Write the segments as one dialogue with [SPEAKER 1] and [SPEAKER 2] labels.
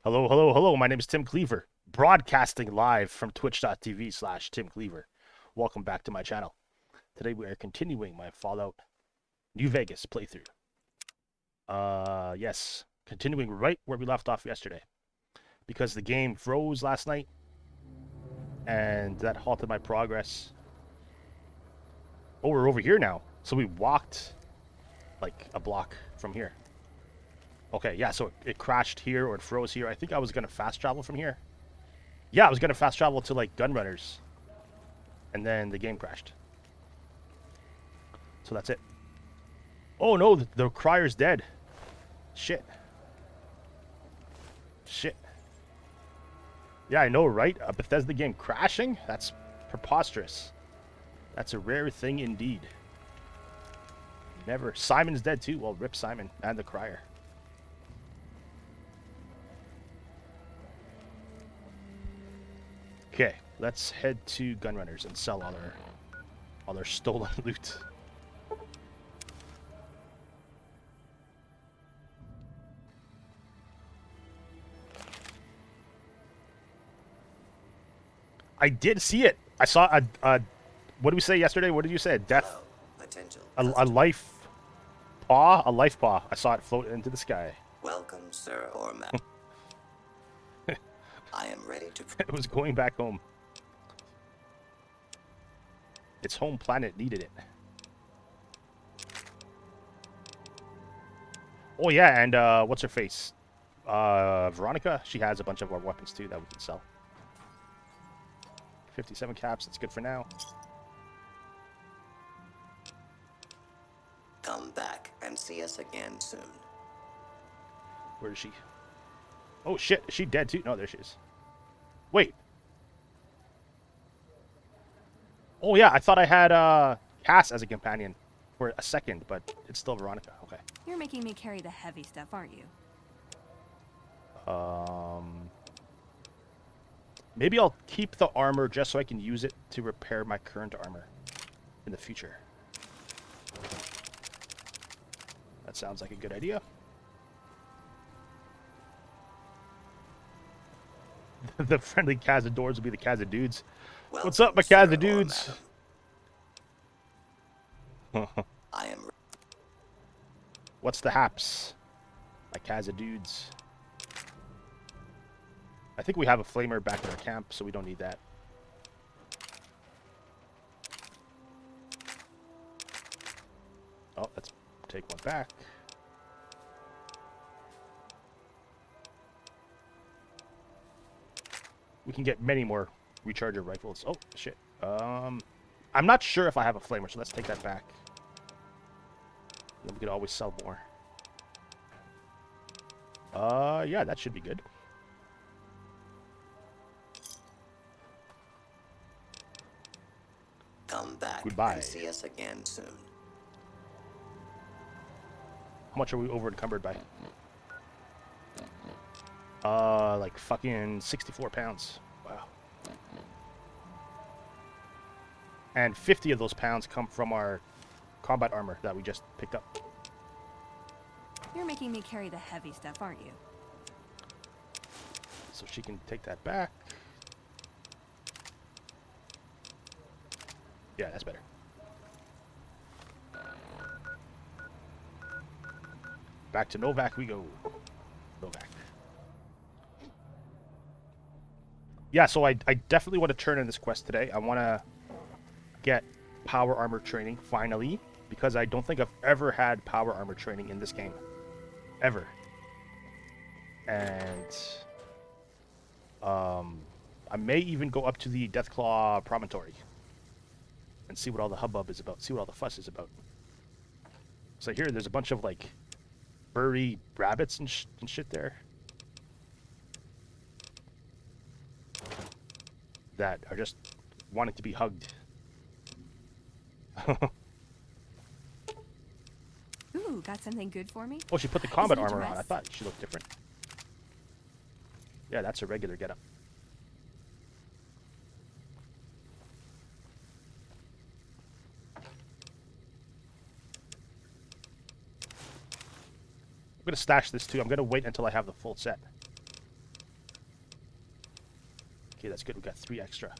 [SPEAKER 1] Hello, hello, hello. My name is Tim Cleaver, broadcasting live from twitch.tv/Tim Cleaver. Welcome back to my channel. Today we are continuing my Fallout New Vegas playthrough. Yes, continuing right where we left off yesterday. Because the game froze last night, and that halted my progress. Oh, we're over here now. So we walked like a block from here. Okay, yeah, so it crashed here or it froze here. I think I was going to fast travel from here. Yeah, I was going to fast travel to like Gunrunners. And then the game crashed. So that's it. Oh no, the Crier's dead. Shit. Shit. Yeah, I know, right? A Bethesda game crashing? That's preposterous. That's a rare thing indeed. Never. Simon's dead too. Well, rip Simon and the Crier. Okay, let's head to Gunrunners and sell all their stolen loot. I did see it. I saw a what did we say yesterday? What did you say? A death,
[SPEAKER 2] Potential
[SPEAKER 1] a life paw, a life paw. I saw it float into the sky.
[SPEAKER 2] Welcome, sir or ma'am. I am ready to.
[SPEAKER 1] It was going back home. Its home planet needed it. Oh yeah, and what's her face? Veronica. She has a bunch of our weapons too that we can sell. 57 caps. That's good for now.
[SPEAKER 2] Come back and see us again soon.
[SPEAKER 1] Where is she? Oh shit, is she dead too? No, there she is. Wait. Oh yeah, I thought I had Cass as a companion for a second, but it's still Veronica. Okay.
[SPEAKER 3] You're making me carry the heavy stuff, aren't you?
[SPEAKER 1] Maybe I'll keep the armor just so I can use it to repair my current armor in the future. That sounds like a good idea. The friendly Cazadors will be the Cazadudes. What's up, my Cazadudes?
[SPEAKER 2] I am.
[SPEAKER 1] What's the haps? My Cazadudes. I think we have a flamer back in our camp, so we don't need that. Oh, let's take one back. We can get many more recharger rifles. Oh, shit. I'm not sure if I have a flamer, so let's take that back. Then we could always sell more. Yeah, that should be good.
[SPEAKER 2] Come back
[SPEAKER 1] Goodbye.
[SPEAKER 2] and see us again soon.
[SPEAKER 1] How much are we over encumbered by? Like fucking 64 pounds. Wow. And 50 of those pounds come from our combat armor that we just picked up.
[SPEAKER 3] You're making me carry the heavy stuff, aren't you?
[SPEAKER 1] So she can take that back. Yeah, that's better. Back to Novak we go. Novak. Yeah, so I definitely want to turn in this quest today. I want to get power armor training, finally. Because I don't think I've ever had power armor training in this game. Ever. And I may even go up to the Deathclaw Promontory and see what all the hubbub is about, see what all the fuss is about. So here, there's a bunch of like furry rabbits and shit there that are just wanting to be hugged.
[SPEAKER 3] Ooh, got something good for me?
[SPEAKER 1] Oh, she put the combat
[SPEAKER 3] Is it a
[SPEAKER 1] armor on. I
[SPEAKER 3] dress?
[SPEAKER 1] thought she looked different. Yeah, that's a regular getup. I'm gonna stash this too. I'm gonna wait until I have the full set. Okay, that's good. We got 3 extra.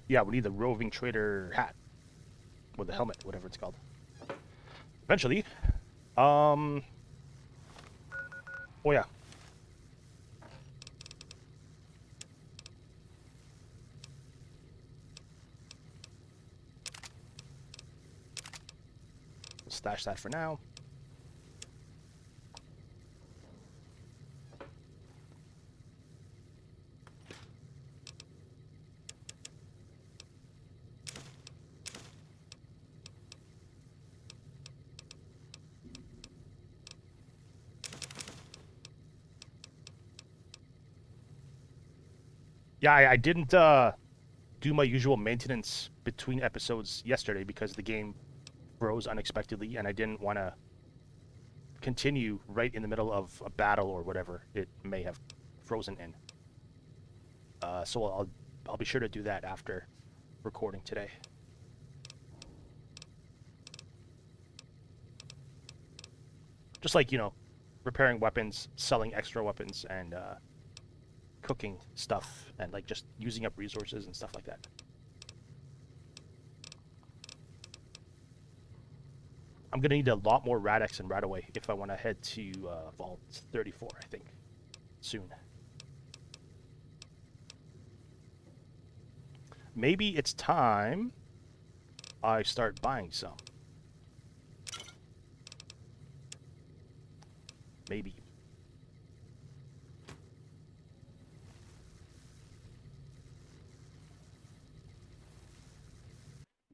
[SPEAKER 1] Yeah, we need the roving trader hat. Or the helmet, whatever it's called. Eventually. Oh yeah. We'll stash that for now. Yeah, I didn't do my usual maintenance between episodes yesterday because the game froze unexpectedly, and I didn't want to continue right in the middle of a battle or whatever it may have frozen in. So I'll be sure to do that after recording today. Just like, you know, repairing weapons, selling extra weapons, and cooking stuff, and like just using up resources and stuff like that. I'm gonna need a lot more Radex and Radaway if I want to head to Vault 34, I think, soon. Maybe it's time I start buying some. Maybe.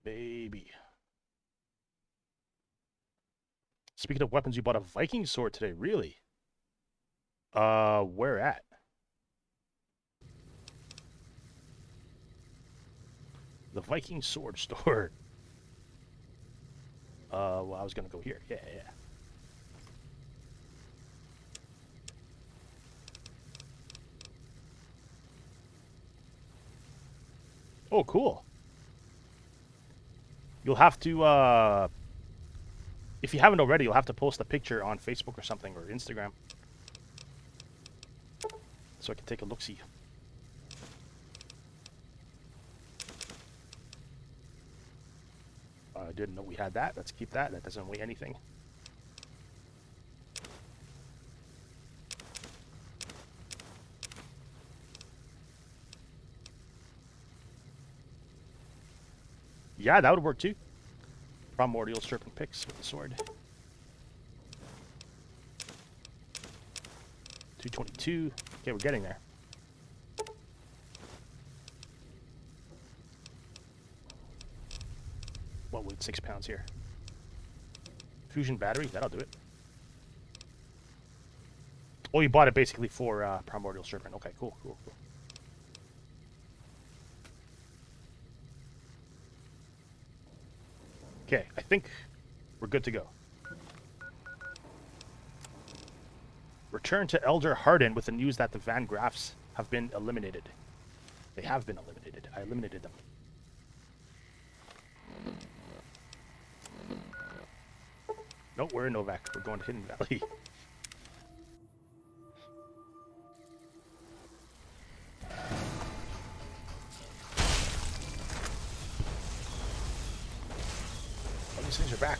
[SPEAKER 1] Maybe. Speaking of weapons, you bought a Viking sword today, really? Where at? The Viking sword store. Well, I was gonna go here. Yeah. Oh, cool. You'll have to, if you haven't already, you'll have to post a picture on Facebook or something, or Instagram. So I can take a look-see. I didn't know we had that. Let's keep that. That doesn't weigh anything. Yeah, that would work too. Primordial Serpent Picks with the sword. 222. Okay, we're getting there. What would 6 pounds here? Fusion battery, that'll do it. Oh, you bought it basically for Primordial Serpent. Okay, cool. Okay, I think we're good to go. Return to Elder Harden with the news that the Van Graffs have been eliminated. They have been eliminated. I eliminated them. Nope, we're in Novak. We're going to Hidden Valley. Oh, these things are back.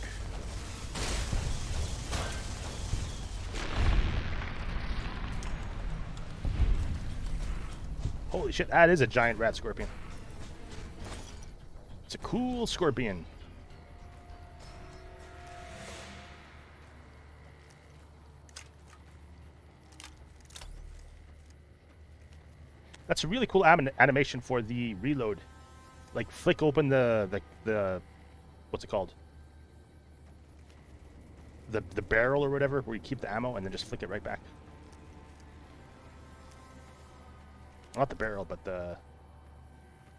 [SPEAKER 1] Holy shit, that is a giant rat scorpion. It's a cool scorpion. That's a really cool animation for the reload. Like, flick open the what's it called? The barrel or whatever, where you keep the ammo, and then just flick it right back. Not the barrel, but the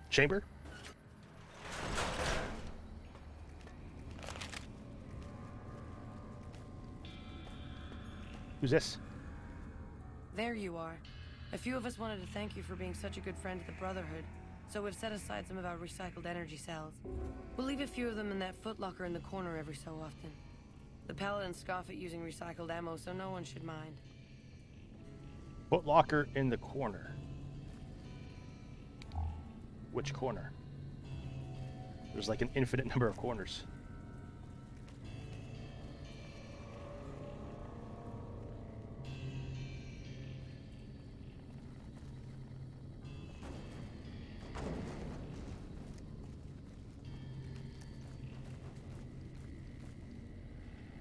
[SPEAKER 1] chamber. Who's this?
[SPEAKER 4] There you are. A few of us wanted to thank you for being such a good friend to the Brotherhood, so we've set aside some of our recycled energy cells. We'll leave a few of them in that footlocker in the corner every so often. The Paladin scoff at using recycled ammo, so no one should mind.
[SPEAKER 1] Foot locker in the corner. Which corner? There's like an infinite number of corners.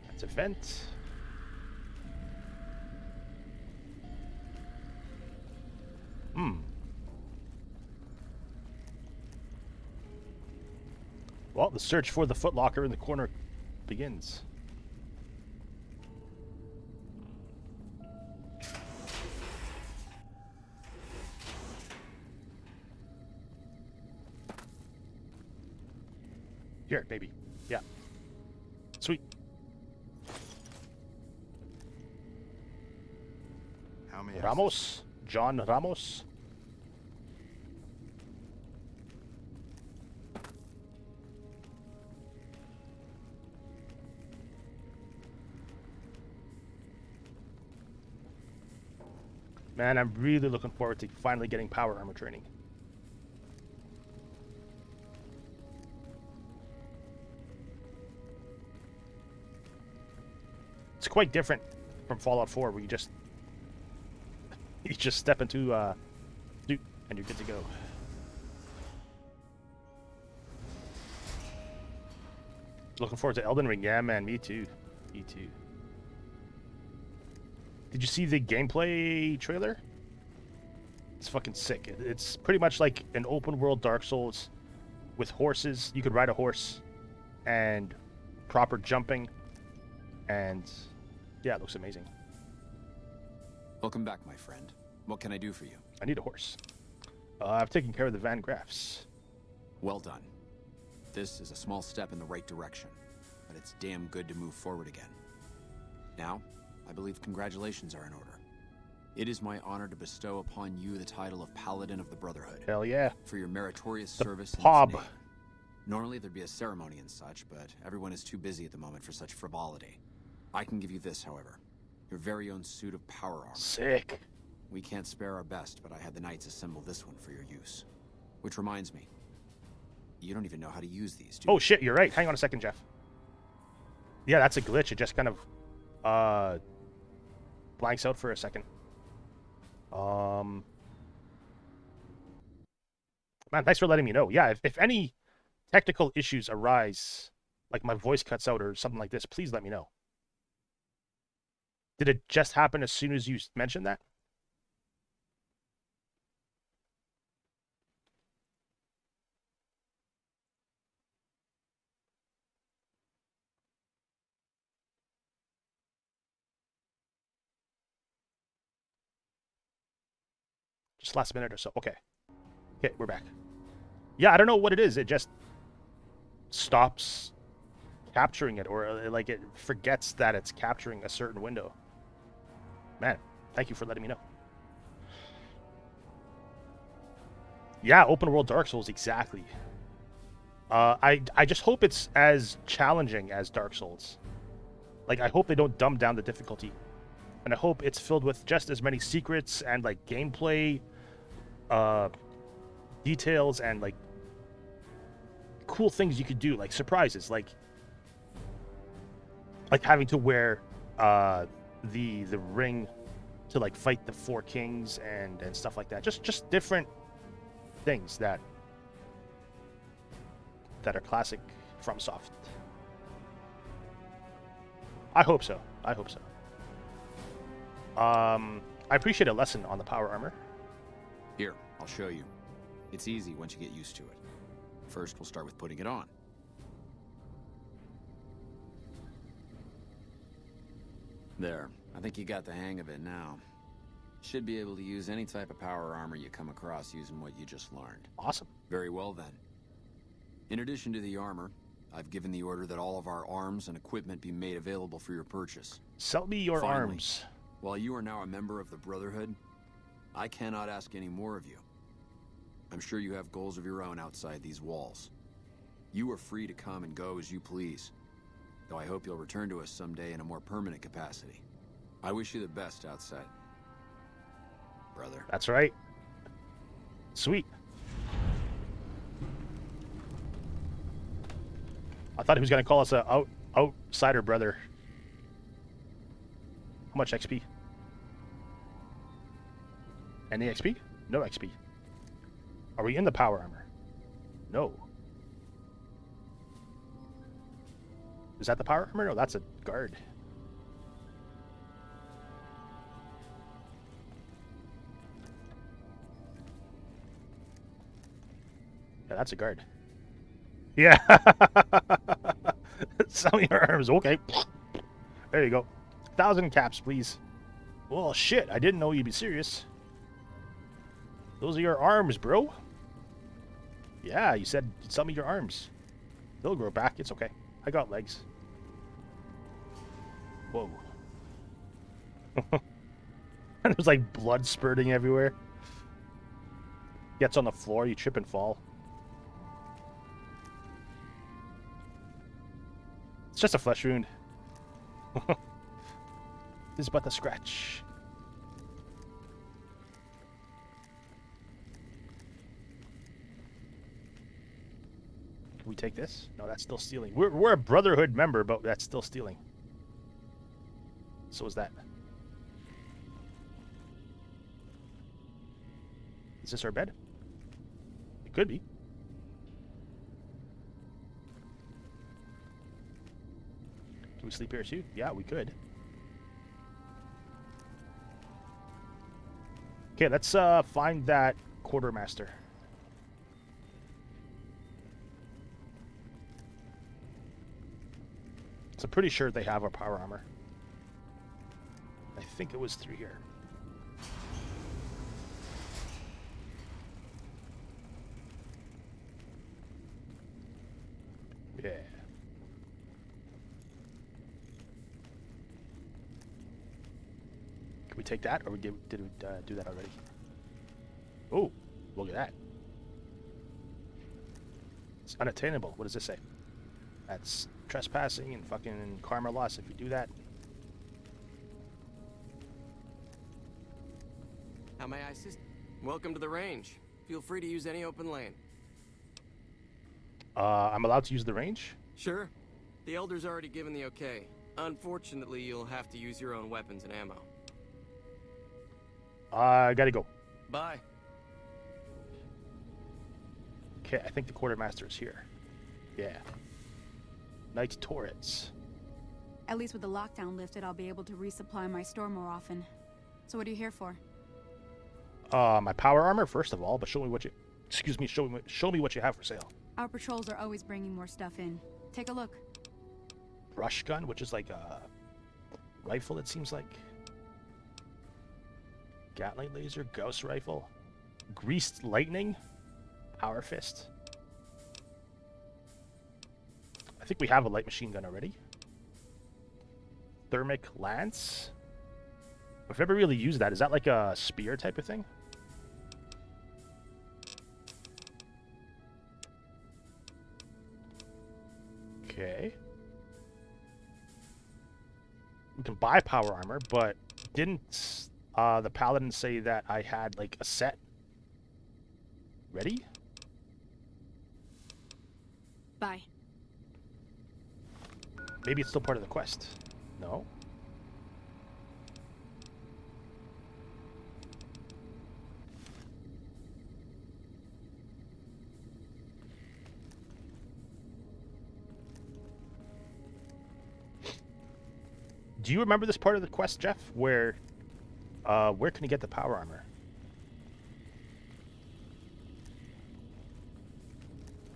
[SPEAKER 1] That's a vent. Well, the search for the footlocker in the corner begins. Here, baby. Yeah. Sweet.
[SPEAKER 5] How many?
[SPEAKER 1] Ramos. John Ramos. Man, I'm really looking forward to finally getting power armor training. It's quite different from Fallout 4, where you just step into suit and you're good to go. Looking forward to Elden Ring. Yeah, man, me too. Me too. Did you see the gameplay trailer? It's fucking sick. It's pretty much like an open world Dark Souls with horses. You could ride a horse and proper jumping. And yeah, it looks amazing.
[SPEAKER 6] Welcome back, my friend. What can I do for you?
[SPEAKER 1] I need a horse. I've taken care of the Van Graffs.
[SPEAKER 6] Well done. This is a small step in the right direction, but it's damn good to move forward again. Now, I believe congratulations are in order. It is my honor to bestow upon you the title of Paladin of the Brotherhood.
[SPEAKER 1] Hell yeah.
[SPEAKER 6] For your meritorious service in its
[SPEAKER 1] Pob.
[SPEAKER 6] name. Normally there'd be a ceremony and such, but everyone is too busy at the moment for such frivolity. I can give you this, however. Your very own suit of power armor.
[SPEAKER 1] Sick.
[SPEAKER 6] We can't spare our best, but I had the knights assemble this one for your use. Which reminds me, you don't even know how to use these, do you?
[SPEAKER 1] Oh shit, you're right. Hang on a second, Jeff. Yeah, that's a glitch. It just kind of blanks out for a second. Man, thanks for letting me know. Yeah, if any technical issues arise, like my voice cuts out or something like this, please let me know. Did it just happen as soon as you mentioned that? Just last minute or so. Okay. Okay, we're back. Yeah, I don't know what it is. It just stops capturing it, or like it forgets that it's capturing a certain window. Man, thank you for letting me know. Yeah, open world Dark Souls, exactly. I just hope it's as challenging as Dark Souls. Like, I hope they don't dumb down the difficulty. And I hope it's filled with just as many secrets and, like, gameplay details and, like, cool things you could do, like surprises, like having to wear the ring to, like, fight the four kings and stuff like that. Just different things that are classic FromSoft. I hope so. I hope so. I appreciate a lesson on the power armor.
[SPEAKER 6] Here, I'll show you. It's easy once you get used to it. First, we'll start with putting it on. There. I think you got the hang of it now. Should be able to use any type of power armor you come across using what you just learned.
[SPEAKER 1] Awesome.
[SPEAKER 6] Very well then. In addition to the armor, I've given the order that all of our arms and equipment be made available for your purchase.
[SPEAKER 1] Sell me your
[SPEAKER 6] Finally,
[SPEAKER 1] arms.
[SPEAKER 6] While you are now a member of the Brotherhood, I cannot ask any more of you. I'm sure you have goals of your own outside these walls. You are free to come and go as you please. though I hope you'll return to us someday in a more permanent capacity. I wish you the best outside, brother.
[SPEAKER 1] That's right. Sweet. I thought he was going to call us a outsider brother. How much XP? Any XP? No XP. Are we in the power armor? No. Is that the power armor? No, that's a guard. Yeah, that's a guard. Yeah. Some of your arms. Okay. There you go. 1,000 caps, please. Well, shit. I didn't know you'd be serious. Those are your arms, bro. Yeah, you said some of your arms. They'll grow back. It's okay. I got legs. Whoa. And there's like blood spurting everywhere. Gets on the floor, you trip and fall. It's just a flesh wound. This is but a scratch. Can we take this? No, that's still stealing. We're a Brotherhood member, but that's still stealing. So is that. Is this our bed? It could be. Can we sleep here too? Yeah, we could. Okay, let's find that quartermaster. So I'm pretty sure they have our power armor. I think it was through here. Yeah. Can we take that, or did we do that already? Oh, look at that. It's unattainable. What does this say? That's trespassing and fucking karma loss if you do that.
[SPEAKER 5] How may I assist? Welcome to the range. Feel free to use any open lane.
[SPEAKER 1] I'm allowed to use the range?
[SPEAKER 5] Sure. The Elder's already given the okay. Unfortunately, you'll have to use your own weapons and ammo.
[SPEAKER 1] I gotta go.
[SPEAKER 5] Bye.
[SPEAKER 1] Okay, I think the quartermaster is here. Yeah. Knight turrets.
[SPEAKER 3] At least with the lockdown lifted, I'll be able to resupply my store more often. So what are you here for?
[SPEAKER 1] My power armor, first of all, but show me what you... Excuse me, show me what you have for sale.
[SPEAKER 3] Our patrols are always bringing more stuff in. Take a look.
[SPEAKER 1] Brush gun, which is like a rifle, it seems like. Gatling laser, Gauss rifle. Greased lightning. Power fist. I think we have a light machine gun already. Thermic lance. I've never really used that. Is that like a spear type of thing? Okay. We can buy power armor, but didn't the Paladin say that I had like a set ready?
[SPEAKER 3] Bye.
[SPEAKER 1] Maybe it's still part of the quest. No? Do you remember this part of the quest, Jeff? Where can you get the power armor?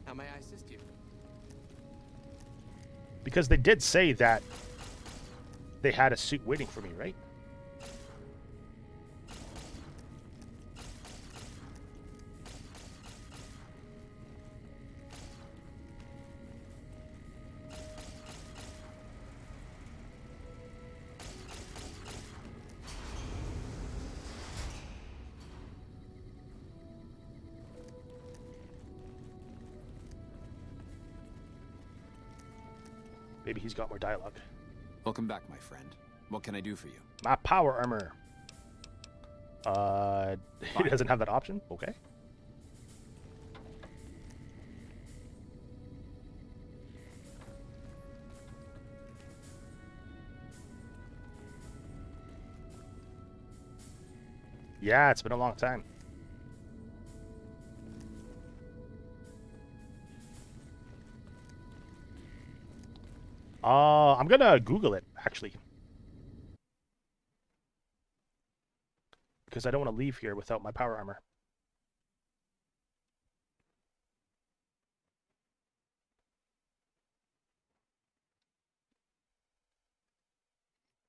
[SPEAKER 5] How may I assist you?
[SPEAKER 1] Because they did say that they had a suit waiting for me, right? Maybe he's got more dialogue.
[SPEAKER 6] Welcome back, my friend. What can I do for you?
[SPEAKER 1] My power armor. He doesn't have that option? Okay. Yeah, it's been a long time. I'm gonna Google it, actually. Because I don't want to leave here without my power armor.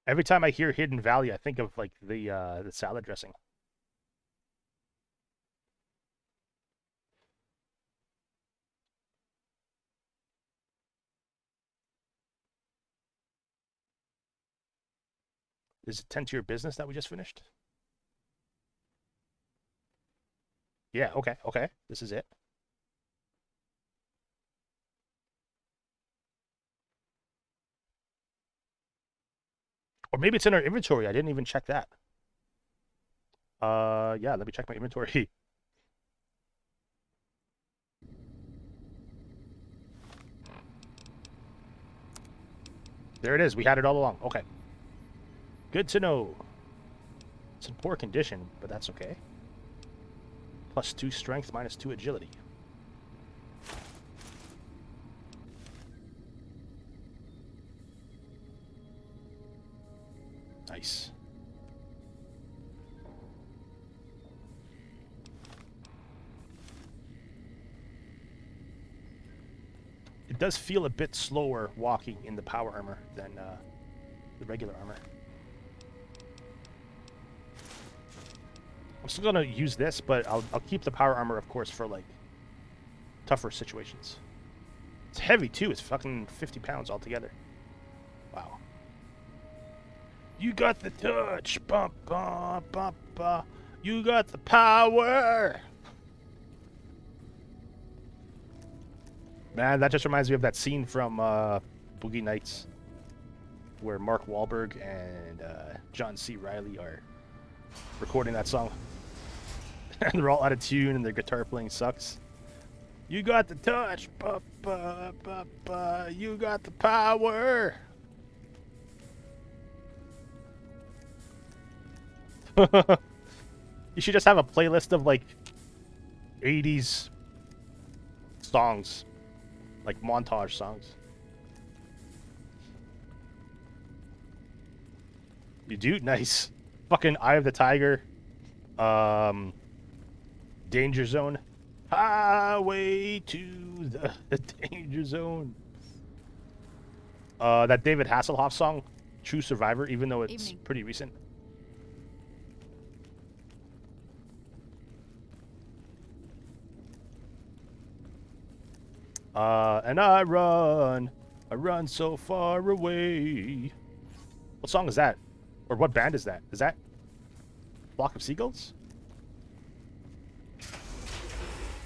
[SPEAKER 1] Every time I hear Hidden Valley, I think of like the salad dressing. Is it 10 to your business that we just finished? Yeah, okay, okay. This is it. Or maybe it's in our inventory. I didn't even check that. Yeah, let me check my inventory. There it is. We had it all along. Okay. Good to know. It's in poor condition, but that's okay. +2 strength, -2 agility. Nice. It does feel a bit slower walking in the power armor than the regular armor. I'm still gonna use this, but I'll keep the power armor, of course, for like tougher situations. It's heavy too. It's fucking 50 pounds altogether. Wow. You got the touch, bump, bump, bump, bump. You got the power. Man, that just reminds me of that scene from Boogie Nights, where Mark Wahlberg and John C. Reilly are recording that song. And they're all out of tune and their guitar playing sucks. You got the touch, ba, ba, ba, ba. You got the power. You should just have a playlist of like 80s songs, like montage songs. You do? Nice. Fucking Eye of the Tiger. Danger Zone. Highway to the Danger Zone. That David Hasselhoff song, True Survivor, even though it's pretty recent. And I run so far away. What song is that? Or what band is that? Is that Flock of Seagulls?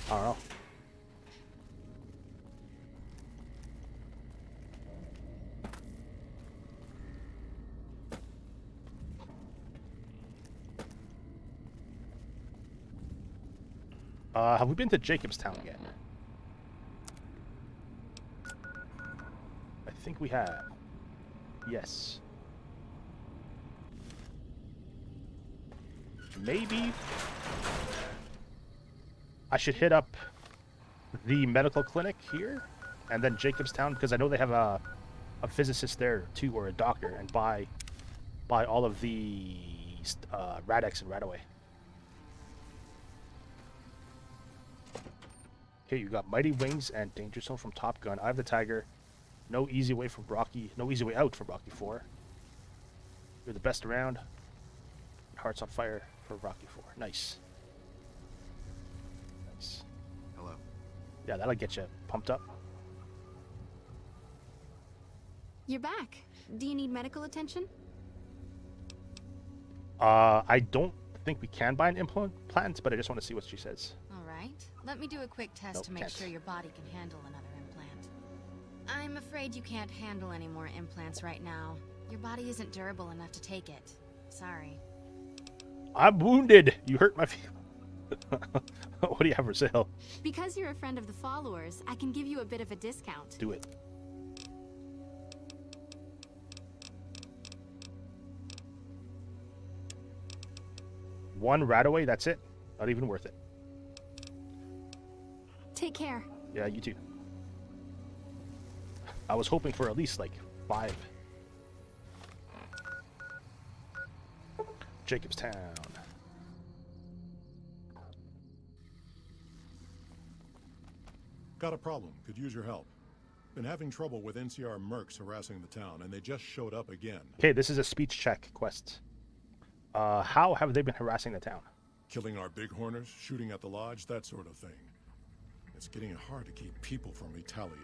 [SPEAKER 1] I don't know. Have we been to Jacobstown yet? I think we have. Yes. Maybe I should hit up the medical clinic here and then Jacobstown, because I know they have a physicist there too, or a doctor, and buy all of the Rad-X and Radaway. Okay, you got Mighty Wings and Danger Zone from Top Gun. Eye of the Tiger. No easy way from Rocky. No easy way out from Rocky 4. You're the best around. Hearts on Fire for Rocky 4. Nice. Nice.
[SPEAKER 6] Hello.
[SPEAKER 1] Yeah, that'll get you pumped up.
[SPEAKER 3] You're back. Do you need medical attention?
[SPEAKER 1] I don't think we can buy an implant, but I just want to see what she says.
[SPEAKER 7] All right. Let me do a quick test
[SPEAKER 1] Nope,
[SPEAKER 7] to make
[SPEAKER 1] can't.
[SPEAKER 7] sure your body can handle another implant. I'm afraid you can't handle any more implants right now. Your body isn't durable enough to take it. Sorry.
[SPEAKER 1] I'm wounded. You hurt my feelings. What do you have for sale?
[SPEAKER 3] Because you're a friend of the followers, I can give you a bit of a discount.
[SPEAKER 1] Do it. One Radaway, that's it. Not even worth it.
[SPEAKER 3] Take care.
[SPEAKER 1] Yeah, you too. I was hoping for at least like 5. Jacobstown.
[SPEAKER 8] Got a problem. Could use your help. Been having trouble with NCR mercs harassing the town, and they just showed up again.
[SPEAKER 1] Okay, this is a speech check quest. How have they been harassing the town?
[SPEAKER 8] Killing our bighorners, shooting at the lodge, that sort of thing. It's getting hard to keep people from retaliating.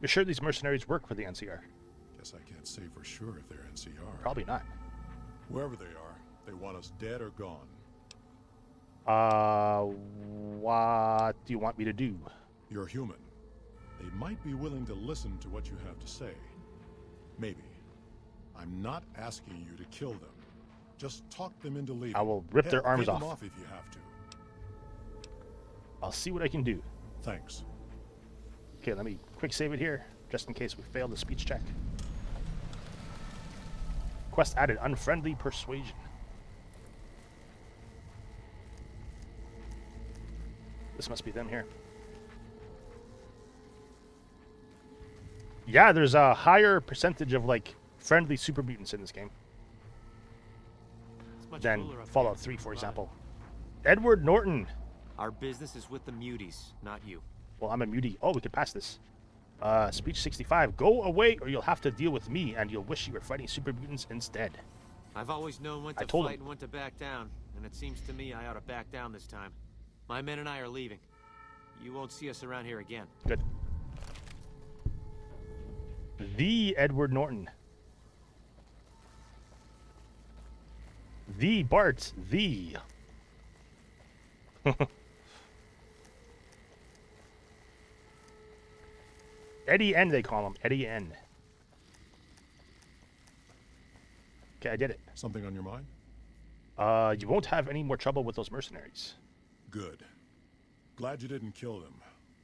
[SPEAKER 1] You're sure these mercenaries work for the NCR?
[SPEAKER 8] Guess I can't say for sure if they're NCR.
[SPEAKER 1] Probably not.
[SPEAKER 8] Wherever they are, they want us dead or gone.
[SPEAKER 1] What do you want me to do?
[SPEAKER 8] You're human. They might be willing to listen to what you have to say. Maybe. I'm not asking you to kill them. Just talk them into leaving.
[SPEAKER 1] I will rip their arms
[SPEAKER 8] Take
[SPEAKER 1] off.
[SPEAKER 8] them off if you have to.
[SPEAKER 1] I'll see what I can do.
[SPEAKER 8] Thanks.
[SPEAKER 1] Okay, let me quick save it here, just in case we fail the speech check. Quest added, unfriendly persuasion. This must be them here. Yeah, there's a higher percentage of like friendly super mutants in this game than Fallout 3, for example. Edward Norton.
[SPEAKER 9] Our business is with the muties, not you.
[SPEAKER 1] Well, I'm a mutie. Oh, we could pass this. Speech 65. Go away or you'll have to deal with me and you'll wish you were fighting super mutants instead.
[SPEAKER 9] I've always known when to fight and when to back down, and it seems to me I ought to back down this time. My men and I are leaving. You won't see us around here again.
[SPEAKER 1] Good. The Edward Norton. The Bart. The. Eddie N, they call him. Eddie N. Okay, I did it.
[SPEAKER 8] Something on your mind?
[SPEAKER 1] You won't have any more trouble with those mercenaries.
[SPEAKER 8] Good. Glad you didn't kill them.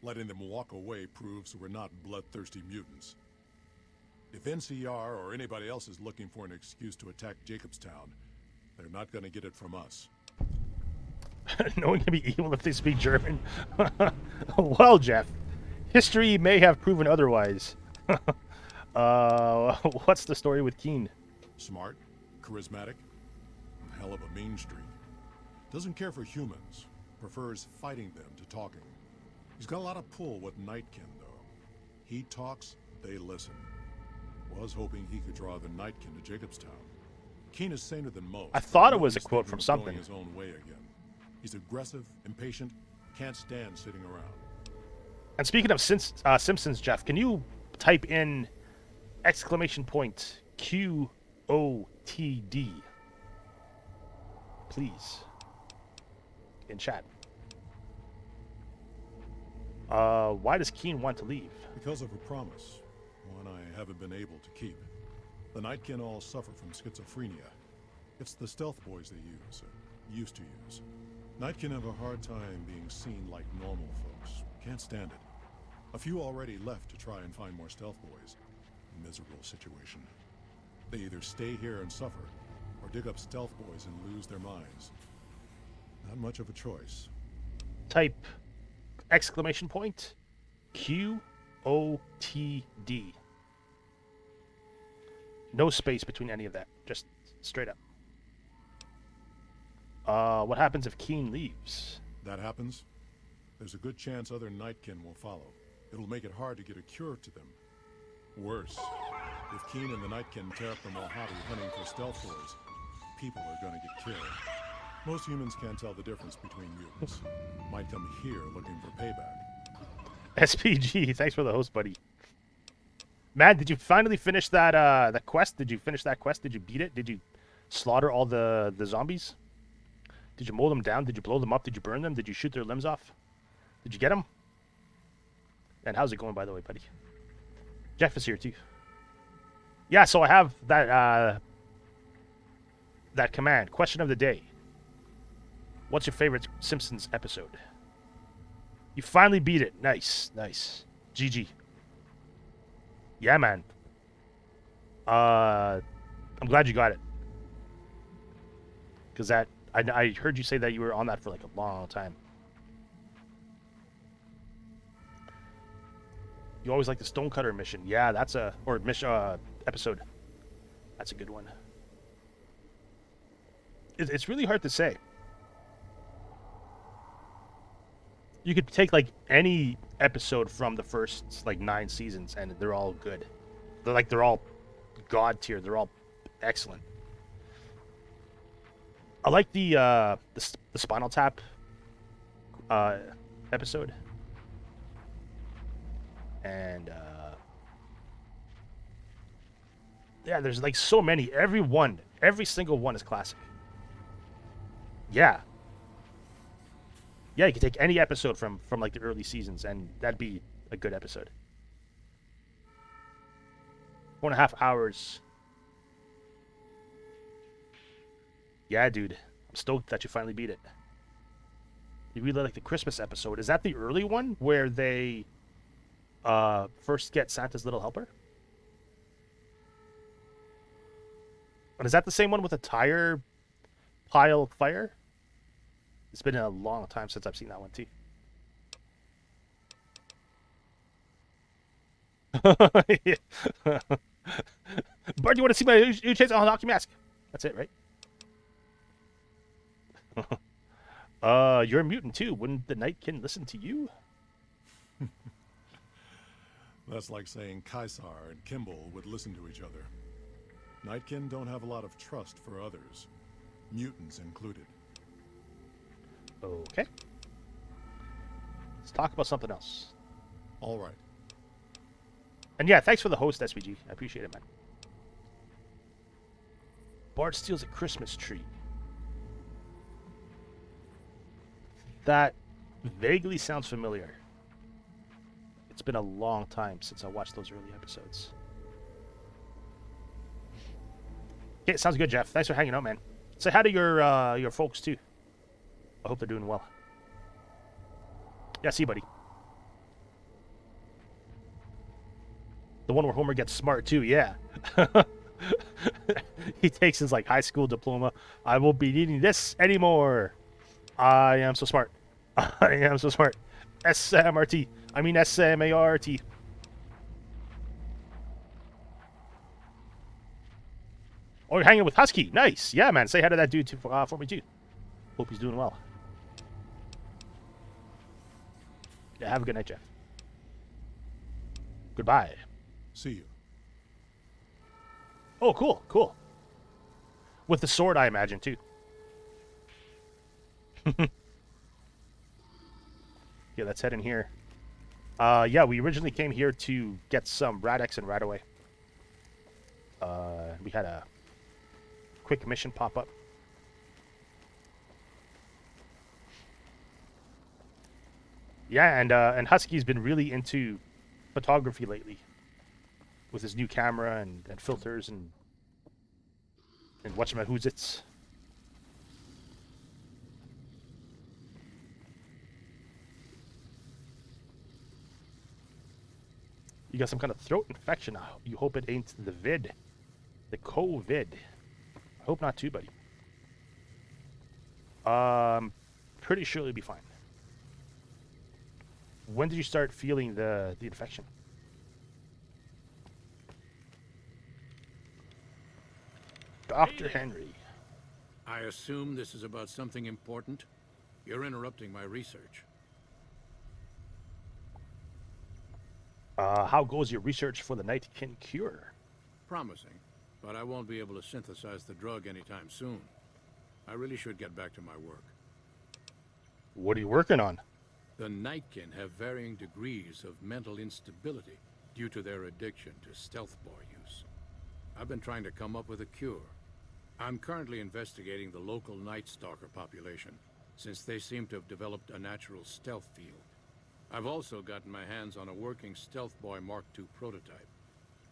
[SPEAKER 8] Letting them walk away proves we're not bloodthirsty mutants. If NCR or anybody else is looking for an excuse to attack Jacobstown, they're not going to get it from us.
[SPEAKER 1] No one can be evil if they speak German. Well, Jeff, history may have proven otherwise. What's the story with Keen?
[SPEAKER 8] Smart, charismatic, and hell of a mean streak. Doesn't care for humans. Prefers fighting them to talking. He's got a lot of pull with Nightkin, though. He talks, they listen. Was hoping he could draw the Nightkin to Jacobstown. Keen is saner than most.
[SPEAKER 1] I thought it was a quote from something.
[SPEAKER 8] His own way again. He's aggressive, impatient, can't stand sitting around.
[SPEAKER 1] And speaking of Simpsons, Jeff, can you type in !QOTD, please, in chat? Why does Keen want to leave?
[SPEAKER 8] Because of a promise, one I haven't been able to keep. The Nightkin all suffer from schizophrenia. It's the stealth boys they use, or used to use. Nightkin have a hard time being seen like normal folks. Can't stand it. A few already left to try and find more stealth boys. A miserable situation. They either stay here and suffer, or dig up stealth boys and lose their minds. Not much of a choice.
[SPEAKER 1] Type !QOTD. No space between any of that. Just straight up. What happens if Keen leaves?
[SPEAKER 8] That happens, there's a good chance other Nightkin will follow. It'll make it hard to get a cure to them. Worse, if Keen and the Nightkin tear up the Mojave hunting for stealth boys, people are gonna get killed. Most humans can't tell the difference between mutants. Might come here looking for payback.
[SPEAKER 1] SPG, thanks for the host, buddy. Matt, did you finally finish that quest? Did you finish that quest? Did you beat it? Did you slaughter all the zombies? Did you mow them down? Did you blow them up? Did you burn them? Did you shoot their limbs off? Did you get them? And how's it going, by the way, buddy? Jeff is here too. Yeah, so I have that that command. Question of the day. What's your favorite Simpsons episode? You finally beat it. Nice, nice. GG. Yeah, man. I'm glad you got it. Because that I heard you say that you were on that for like a long time. You always like the Stonecutter mission. Yeah, that's a episode. That's a good one. It's really hard to say. You could take like any episode from the first like 9 seasons, and they're all good. They're all god tier. They're all excellent. I like the Spinal Tap episode, and yeah, there's like so many. Every single one is classic. Yeah. Yeah, you can take any episode from like the early seasons, and that'd be a good episode. 4.5 hours. Yeah, dude. I'm stoked that you finally beat it. You really like the Christmas episode. Is that the early one where they first get Santa's little helper? And is that the same one with a tire pile fire? It's been a long time since I've seen that one too. Bart, you want to see my new chase on hockey mask? That's it, right? You're a mutant too. Wouldn't the Nightkin listen to you?
[SPEAKER 8] That's like saying Caesar and Kimball would listen to each other. Nightkin don't have a lot of trust for others, mutants included.
[SPEAKER 1] Okay. Let's talk about something else.
[SPEAKER 8] All right.
[SPEAKER 1] And yeah, thanks for the host, SPG. I appreciate it, man. Bart steals a Christmas tree. That vaguely sounds familiar. It's been a long time since I watched those early episodes. Okay, sounds good, Jeff. Thanks for hanging out, man. Say hi to your folks too. I hope they're doing well. Yeah, see you, buddy. The one where Homer gets smart too, yeah. He takes his like high school diploma. I won't be needing this anymore. I am so smart. I am so smart. SMRT. I mean SMART. Oh, you're hanging with Husky. Nice. Yeah, man. Say hi to that dude too, for me too. Hope he's doing well. Yeah, have a good night, Jeff. Goodbye.
[SPEAKER 8] See you.
[SPEAKER 1] Oh, cool, cool. With the sword, I imagine, too. Yeah, let's head in here. Yeah, we originally came here to get some Rad-X and Radaway. We had a quick mission pop up. Yeah, and Husky's been really into photography lately, with his new camera and filters and whatchamahoots. You got some kind of throat infection. You hope it ain't the vid. The COVID. I hope not too, buddy. Pretty sure it'll be fine. When did you start feeling the infection? Dr. Henry.
[SPEAKER 10] I assume this is about something important? You're interrupting my research.
[SPEAKER 1] How goes your research for the Nightkin cure?
[SPEAKER 10] Promising, but I won't be able to synthesize the drug anytime soon. I really should get back to my work.
[SPEAKER 1] What are you working on?
[SPEAKER 10] The Nightkin have varying degrees of mental instability due to their addiction to stealth boar use. I've been trying to come up with a cure. I'm currently investigating the local Night Stalker population, since they seem to have developed a natural stealth field. I've also gotten my hands on a working Stealth Boy Mark II prototype,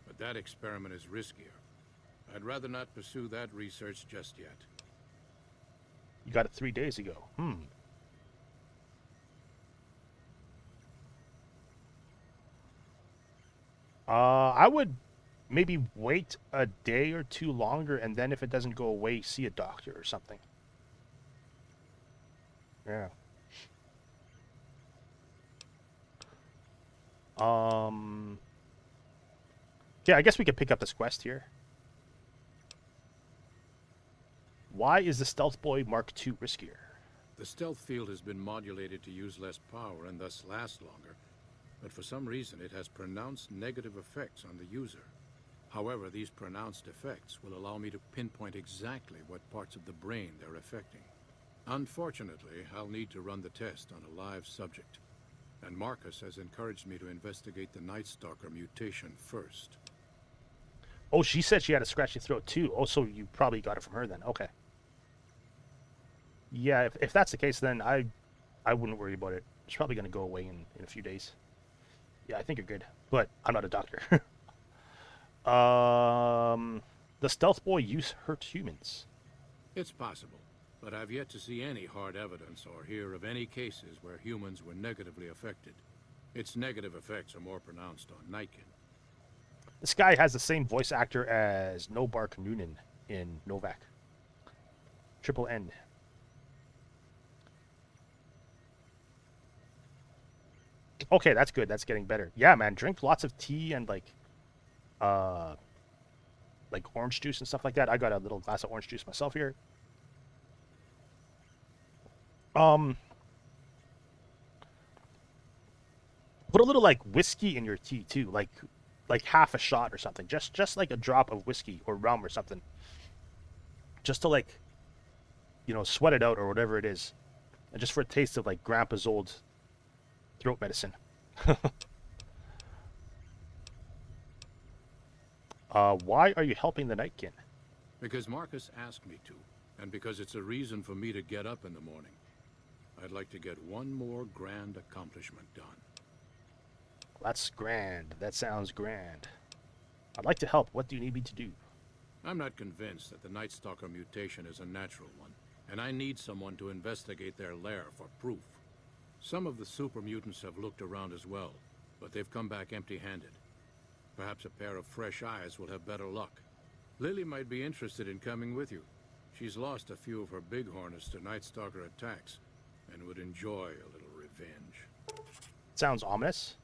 [SPEAKER 10] but that experiment is riskier. I'd rather not pursue that research just yet.
[SPEAKER 1] You got it 3 days ago. I would maybe wait a day or two longer, and then if it doesn't go away, see a doctor or something. Yeah. Yeah, I guess we could pick up this quest here. Why is the Stealth Boy Mark II riskier?
[SPEAKER 10] The stealth field has been modulated to use less power and thus last longer, but for some reason it has pronounced negative effects on the user. However, these pronounced effects will allow me to pinpoint exactly what parts of the brain they're affecting. Unfortunately, I'll need to run the test on a live subject, and Marcus has encouraged me to investigate the Night Stalker mutation first.
[SPEAKER 1] Oh, she said she had a scratchy throat too. Oh, so you probably got it from her then. Okay. Yeah, if that's the case, then I wouldn't worry about it. It's probably going to go away in a few days. Yeah, I think you're good. But I'm not a doctor. The Stealth Boy use hurt humans.
[SPEAKER 10] It's possible, but I've yet to see any hard evidence or hear of any cases where humans were negatively affected. Its negative effects are more pronounced on Nightkin.
[SPEAKER 1] This guy has the same voice actor as Nobark Noonan in Novak. Triple N. Okay, that's good. That's getting better. Yeah, man, drink lots of tea and like orange juice and stuff like that. I got a little glass of orange juice myself here. Put a little like whiskey in your tea too, like half a shot or something. Just like a drop of whiskey or rum or something. Just to like, you know, sweat it out or whatever it is. And just for a taste of like grandpa's old throat medicine. Why are you helping the Nightkin?
[SPEAKER 10] Because Marcus asked me to, and because it's a reason for me to get up in the morning. I'd like to get one more grand accomplishment done.
[SPEAKER 1] That's grand. That sounds grand. I'd like to help. What do you need me to do?
[SPEAKER 10] I'm not convinced that the Night Stalker mutation is a natural one, and I need someone to investigate their lair for proof. Some of the super mutants have looked around as well, but they've come back empty-handed. Perhaps a pair of fresh eyes will have better luck. Lily might be interested in coming with you. She's lost a few of her bighorners to Night Stalker attacks, and would enjoy a little revenge.
[SPEAKER 1] Sounds ominous.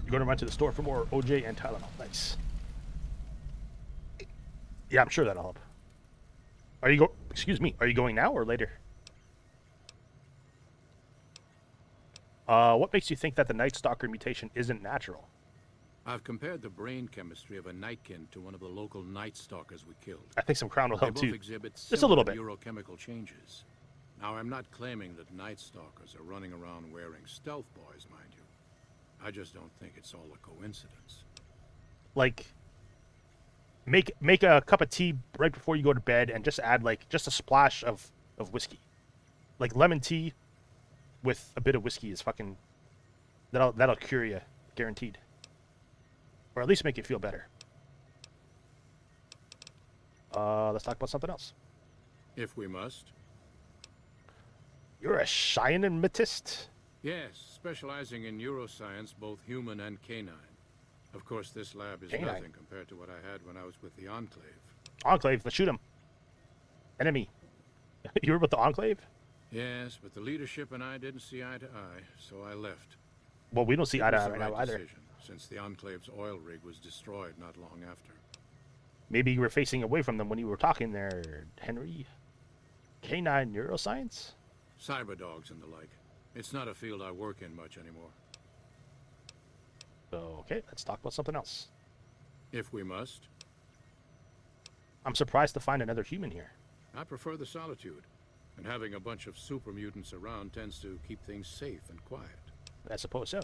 [SPEAKER 1] You're going to run to the store for more OJ and Tylenol. Nice. Yeah, I'm sure that'll help. Are you Excuse me. Are you going now or later? What makes you think that the Night Stalker mutation isn't natural?
[SPEAKER 10] I've compared the brain chemistry of a Nightkin to one of the local Night Stalkers we killed.
[SPEAKER 1] I think some Crown will help
[SPEAKER 10] they
[SPEAKER 1] too.
[SPEAKER 10] Both exhibit
[SPEAKER 1] just a little bit.
[SPEAKER 10] Neurochemical changes. Now, I'm not claiming that Night Stalkers are running around wearing stealth boys, mind you. I just don't think it's all a coincidence.
[SPEAKER 1] Like, make a cup of tea right before you go to bed and just add like just a splash of whiskey. Like lemon tea with a bit of whiskey is fucking that'll cure you, guaranteed. Or at least make you feel better. Let's talk about something else.
[SPEAKER 10] If we must.
[SPEAKER 1] You're a scientist?
[SPEAKER 10] Yes, specializing in neuroscience, both human and canine. Of course, this lab is
[SPEAKER 1] canine.
[SPEAKER 10] Nothing compared to what I had when I was with the Enclave.
[SPEAKER 1] Enclave, let's shoot him. Enemy. You were with the Enclave?
[SPEAKER 10] Yes, but the leadership and I didn't see eye to eye, so I left.
[SPEAKER 1] Well, we don't see eye to eye right now
[SPEAKER 10] right
[SPEAKER 1] either.
[SPEAKER 10] Decision, since the Enclave's oil rig was destroyed not long after.
[SPEAKER 1] Maybe you were facing away from them when you were talking there, Henry. Canine neuroscience?
[SPEAKER 10] Cyberdogs and the like. It's not a field I work in much anymore.
[SPEAKER 1] Okay, let's talk about something else.
[SPEAKER 10] If we must.
[SPEAKER 1] I'm surprised to find another human here.
[SPEAKER 10] I prefer the solitude, and having a bunch of super mutants around tends to keep things safe and quiet.
[SPEAKER 1] I suppose so.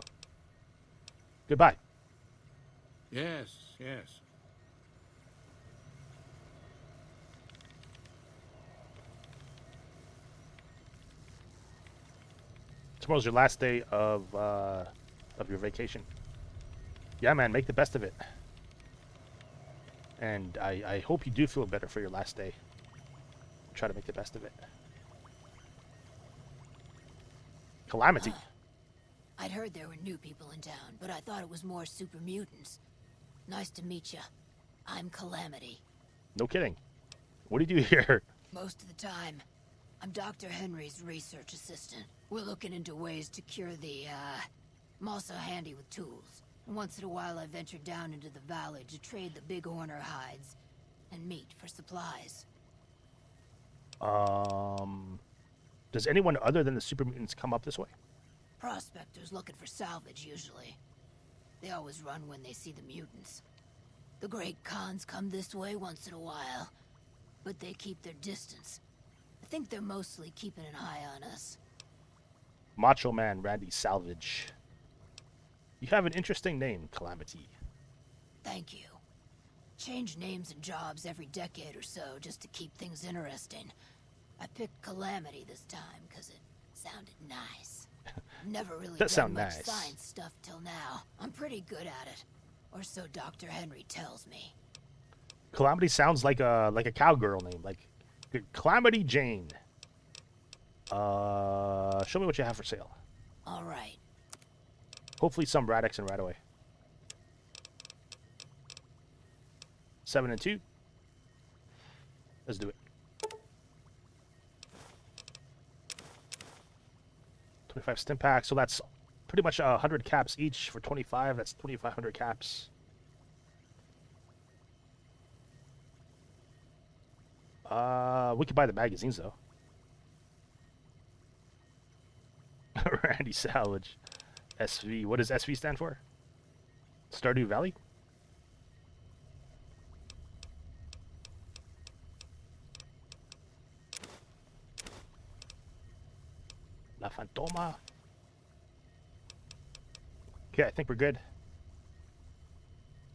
[SPEAKER 1] Goodbye.
[SPEAKER 10] Yes, yes.
[SPEAKER 1] Tomorrow's your last day of your vacation. Yeah, man, make the best of it. And I hope you do feel better for your last day. Try to make the best of it. Calamity.
[SPEAKER 11] I'd heard there were new people in town, but I thought it was more super mutants. Nice to meet you. I'm Calamity.
[SPEAKER 1] No kidding. What do you do here?
[SPEAKER 11] Most of the time, I'm Dr. Henry's research assistant. We're looking into ways to cure the, I'm also handy with tools. And once in a while I venture down into the valley to trade the big horner hides and meat for supplies.
[SPEAKER 1] Does anyone other than the super mutants come up this way?
[SPEAKER 11] Prospectors looking for salvage, usually. They always run when they see the mutants. The great Khans come this way once in a while, but they keep their distance. I think they're mostly keeping an eye on us.
[SPEAKER 1] Macho Man Randy Salvage. You have an interesting name, Calamity.
[SPEAKER 11] Thank you. Change names and jobs every decade or so just to keep things interesting. I picked Calamity this time because it sounded nice. Never really done much science stuff till now. I'm pretty good at it. Or so Dr. Henry tells me.
[SPEAKER 1] Calamity sounds like a cowgirl name, like Calamity Jane. Show me what you have for sale.
[SPEAKER 11] All right.
[SPEAKER 1] Hopefully some Radix and Radaway. 7 and 2. Let's do it. 25 stim packs, so that's pretty much 100 caps each for 25. That's 2,500 caps. We could buy the magazines though. Randy Salvage. SV. What does SV stand for? Stardew Valley? La Fantoma. Okay, I think we're good.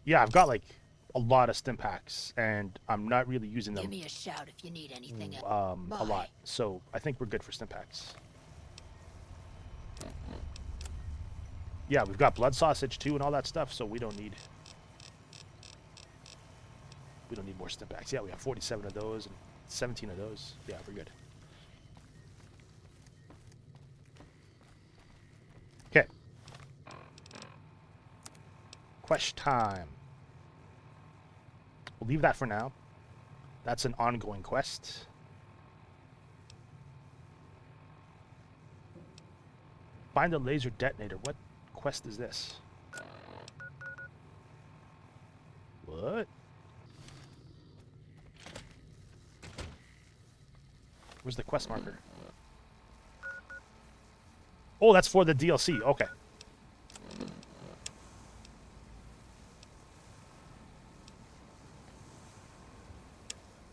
[SPEAKER 1] Yeah, I've got like a lot of stim packs, and I'm not really using them.
[SPEAKER 11] Give me a shout if you need anything.
[SPEAKER 1] A lot. So I think we're good for stim packs. Yeah, we've got blood sausage too and all that stuff, so we don't need more stim packs. Yeah, we have 47 of those and 17 of those. Yeah, we're good. Okay. Quest time. We'll leave that for now. That's an ongoing quest. Find the laser detonator. What quest is this? What? Where's the quest marker? Oh, that's for the DLC. Okay.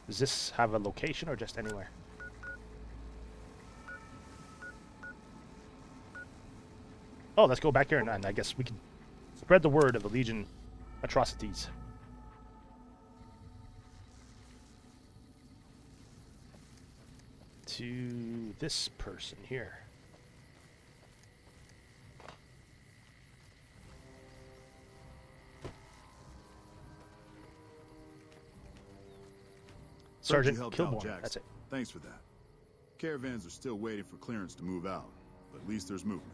[SPEAKER 1] Does this have a location or just anywhere? Oh, let's go back here and I guess we can spread the word of the Legion atrocities. To this person here. Sergeant Kilborn, that's it.
[SPEAKER 12] Thanks for that. Caravans are still waiting for clearance to move out, but at least there's movement.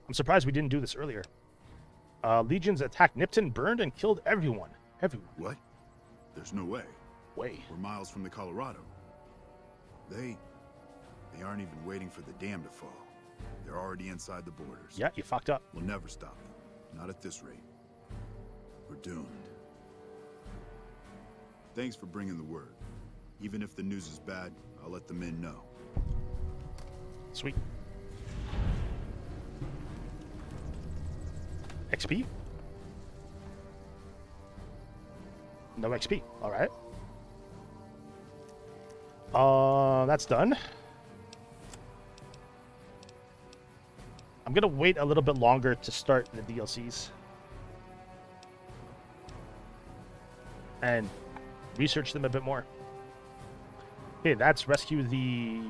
[SPEAKER 1] I'm surprised we didn't do this earlier. Legions attacked Nipton, burned, and killed everyone. Everyone.
[SPEAKER 12] What? There's no way.
[SPEAKER 1] Way.
[SPEAKER 12] We're miles from the Colorado. They aren't even waiting for the dam to fall. They're already inside the borders.
[SPEAKER 1] Yeah, you fucked up.
[SPEAKER 12] We'll never stop them. Not at this rate. We're doomed. Thanks for bringing the word. Even if the news is bad, I'll let the men know.
[SPEAKER 1] Sweet. XP? No XP. All right. That's done. I'm gonna wait a little bit longer to start the DLCs and research them a bit more. Okay, that's rescue the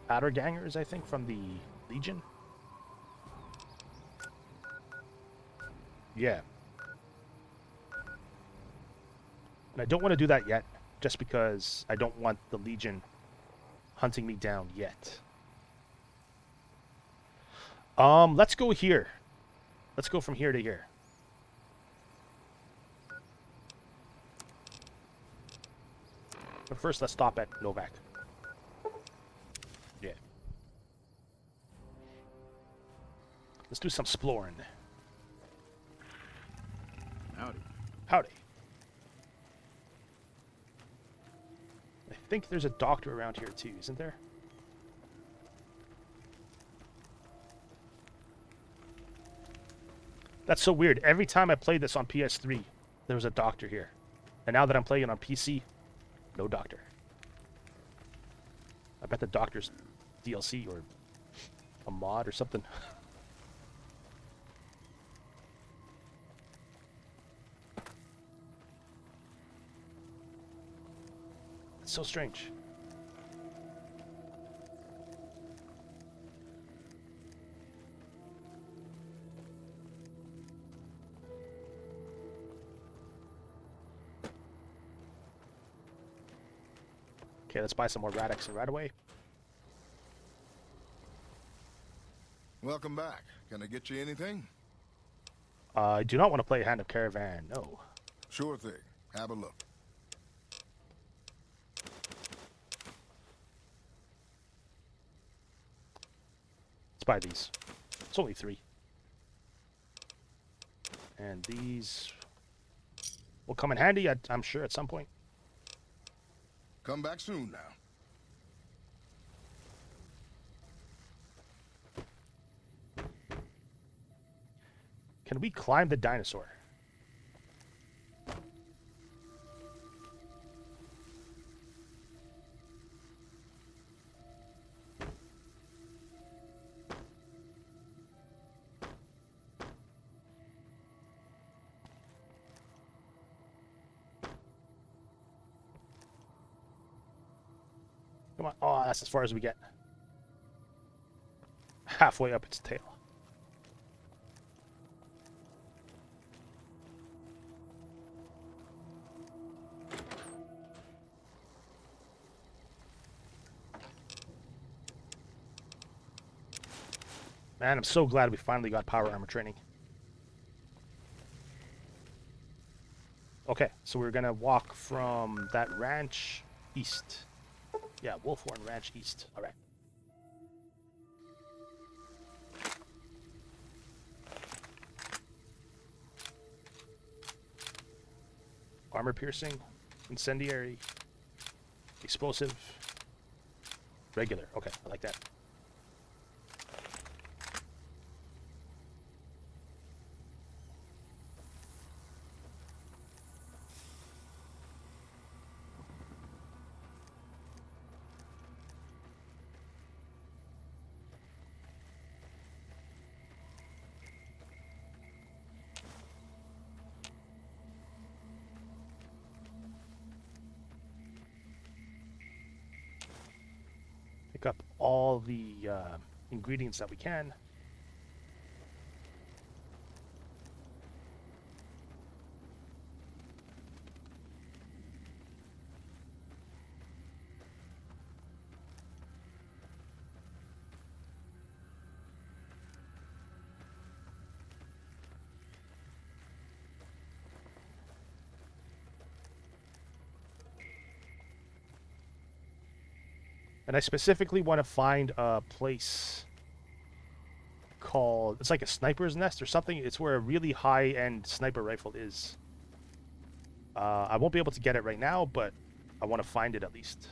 [SPEAKER 1] Gangers, I think, from the Legion. Yeah. And I don't want to do that yet, just because I don't want the Legion hunting me down yet. Let's go here. Let's go from here to here. But first, let's stop at Novak. Yeah. Let's do some exploring.
[SPEAKER 12] Howdy.
[SPEAKER 1] Howdy. I think there's a doctor around here too, isn't there? That's so weird. Every time I played this on PS3, there was a doctor here. And now that I'm playing it on PC, no doctor. I bet the doctor's DLC or a mod or something. It's so strange. Okay, let's buy some more Radix right away.
[SPEAKER 13] Welcome back. Can I get you anything?
[SPEAKER 1] I do not want to play Hand of Caravan, no.
[SPEAKER 13] Sure thing. Have a look.
[SPEAKER 1] Let's buy these. It's only 3. And these will come in handy, I'm sure, at some point.
[SPEAKER 13] Come back soon now.
[SPEAKER 1] Can we climb the dinosaur? Come on. Oh, that's as far as we get. Halfway up its tail. Man, I'm so glad we finally got power armor training. Okay, so we're gonna walk from that ranch east. Yeah, Wolfhorn Ranch East. All right. Armor piercing, incendiary, explosive, regular. Okay, I like that. Pick up all the ingredients that we can. And I specifically want to find a place called, it's like a sniper's nest or something. It's where a really high-end sniper rifle is. I won't be able to get it right now, but I want to find it at least.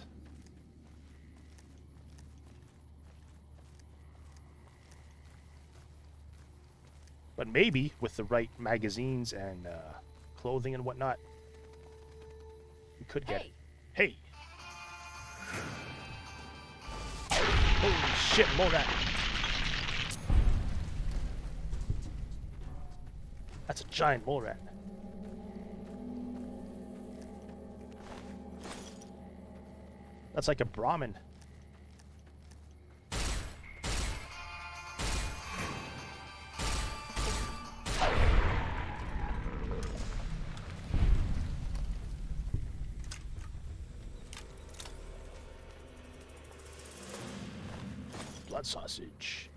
[SPEAKER 1] But maybe with the right magazines and clothing and whatnot, we could get it. Hey! Holy shit, more rat. That's a giant mole rat. That's like a Brahmin. blood sausage.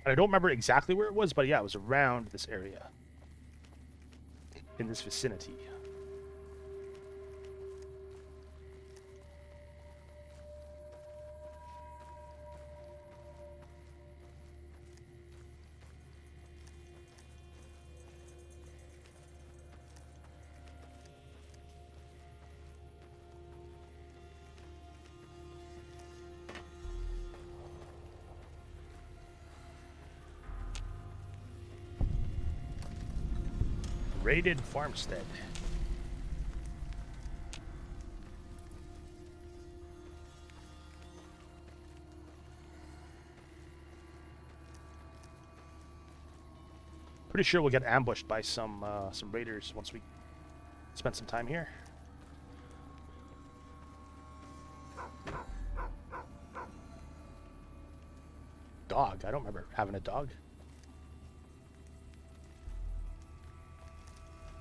[SPEAKER 1] And I don't remember exactly where it was, but yeah, it was around this area. In this vicinity. Raided farmstead. Pretty sure we'll get ambushed by some raiders once we spend some time here. Dog. I don't remember having a dog.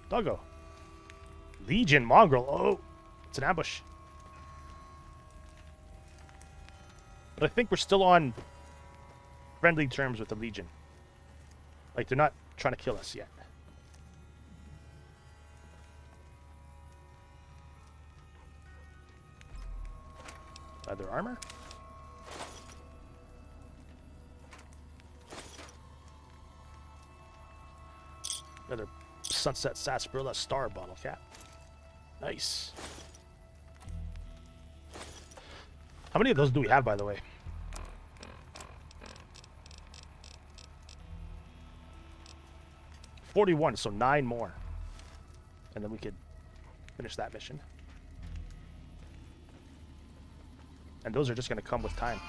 [SPEAKER 1] Doggo. Legion mongrel. Oh, it's an ambush. But I think we're still on friendly terms with the Legion. Like, they're not trying to kill us yet. Leather armor. Another Sunset Sarsaparilla Star bottle cap. Nice. How many of those do we have, by the way? 41, so 9 more. And then we could finish that mission. And those are just going to come with time.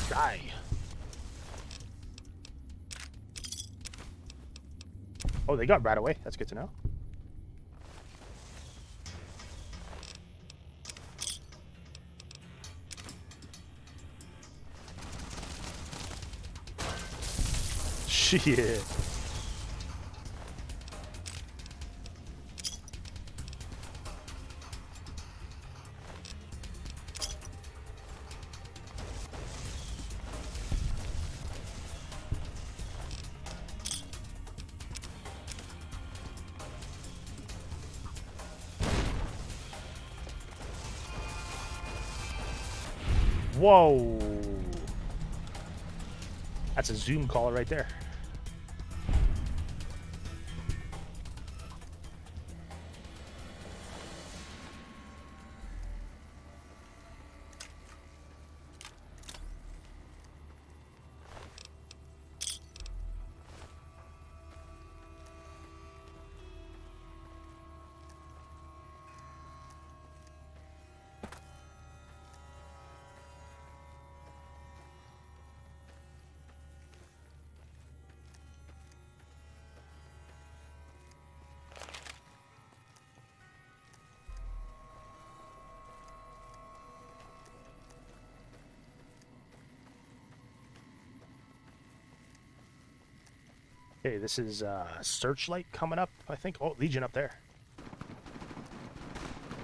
[SPEAKER 1] Die. Oh, they got right away. That's good to know. Shit. Whoa. That's a zoom call right there. Okay, this is Searchlight coming up, I think. Oh, Legion up there.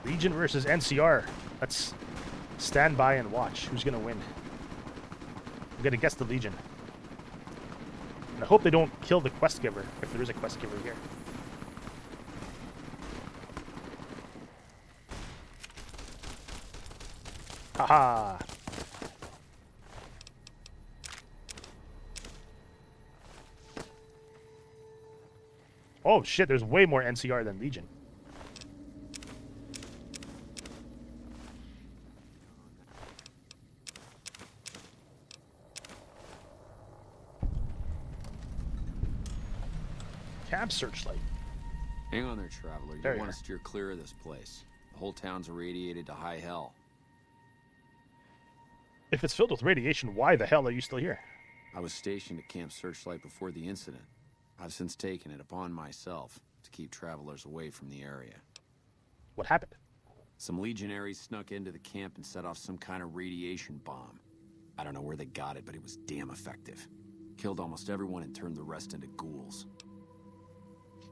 [SPEAKER 1] Legion versus NCR. Let's stand by and watch. Who's going to win? I'm going to guess the Legion. And I hope they don't kill the quest giver, if there is a quest giver here. Haha! Oh shit, there's way more NCR than Legion. Cab Searchlight.
[SPEAKER 6] Hang on there, traveler. You want to steer clear of this place. The whole town's irradiated to high hell.
[SPEAKER 1] If it's filled with radiation, why the hell are you still here?
[SPEAKER 6] I was stationed at Camp Searchlight before the incident. I've since taken it upon myself to keep travelers away from the area.
[SPEAKER 1] What happened?
[SPEAKER 6] Some legionaries snuck into the camp and set off some kind of radiation bomb. I don't know where they got it, but it was damn effective. Killed almost everyone and turned the rest into ghouls.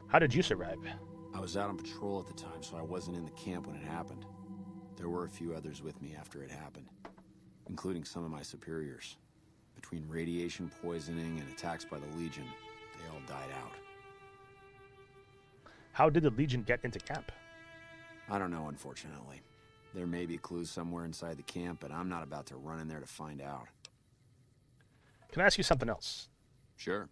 [SPEAKER 1] How did you survive?
[SPEAKER 6] I was out on patrol at the time, so I wasn't in the camp when it happened. There were a few others with me after it happened, including some of my superiors. Between radiation poisoning and attacks by the Legion, they all died out.
[SPEAKER 1] How did the Legion get into camp?
[SPEAKER 6] I don't know, unfortunately. There may be clues somewhere inside the camp, but I'm not about to run in there to find out.
[SPEAKER 1] Can I ask you something else?
[SPEAKER 6] Sure.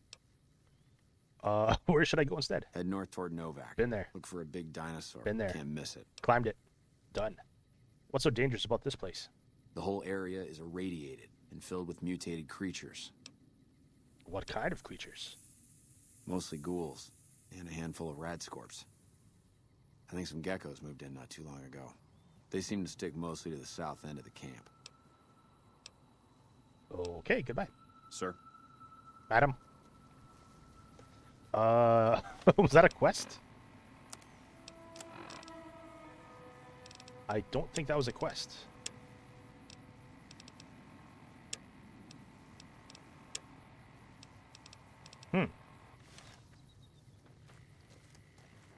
[SPEAKER 1] Where should I go instead?
[SPEAKER 6] Head north toward Novak.
[SPEAKER 1] Been there.
[SPEAKER 6] Look for a big dinosaur.
[SPEAKER 1] Been there.
[SPEAKER 6] Can't miss it.
[SPEAKER 1] Climbed it. Done. What's so dangerous about this place?
[SPEAKER 6] The whole area is irradiated and filled with mutated creatures.
[SPEAKER 1] What kind of creatures?
[SPEAKER 6] Mostly ghouls, and a handful of radscorps. I think some geckos moved in not too long ago. They seem to stick mostly to the south end of the camp.
[SPEAKER 1] Okay, goodbye.
[SPEAKER 6] Sir?
[SPEAKER 1] Madam? Was that a quest? I don't think that was a quest.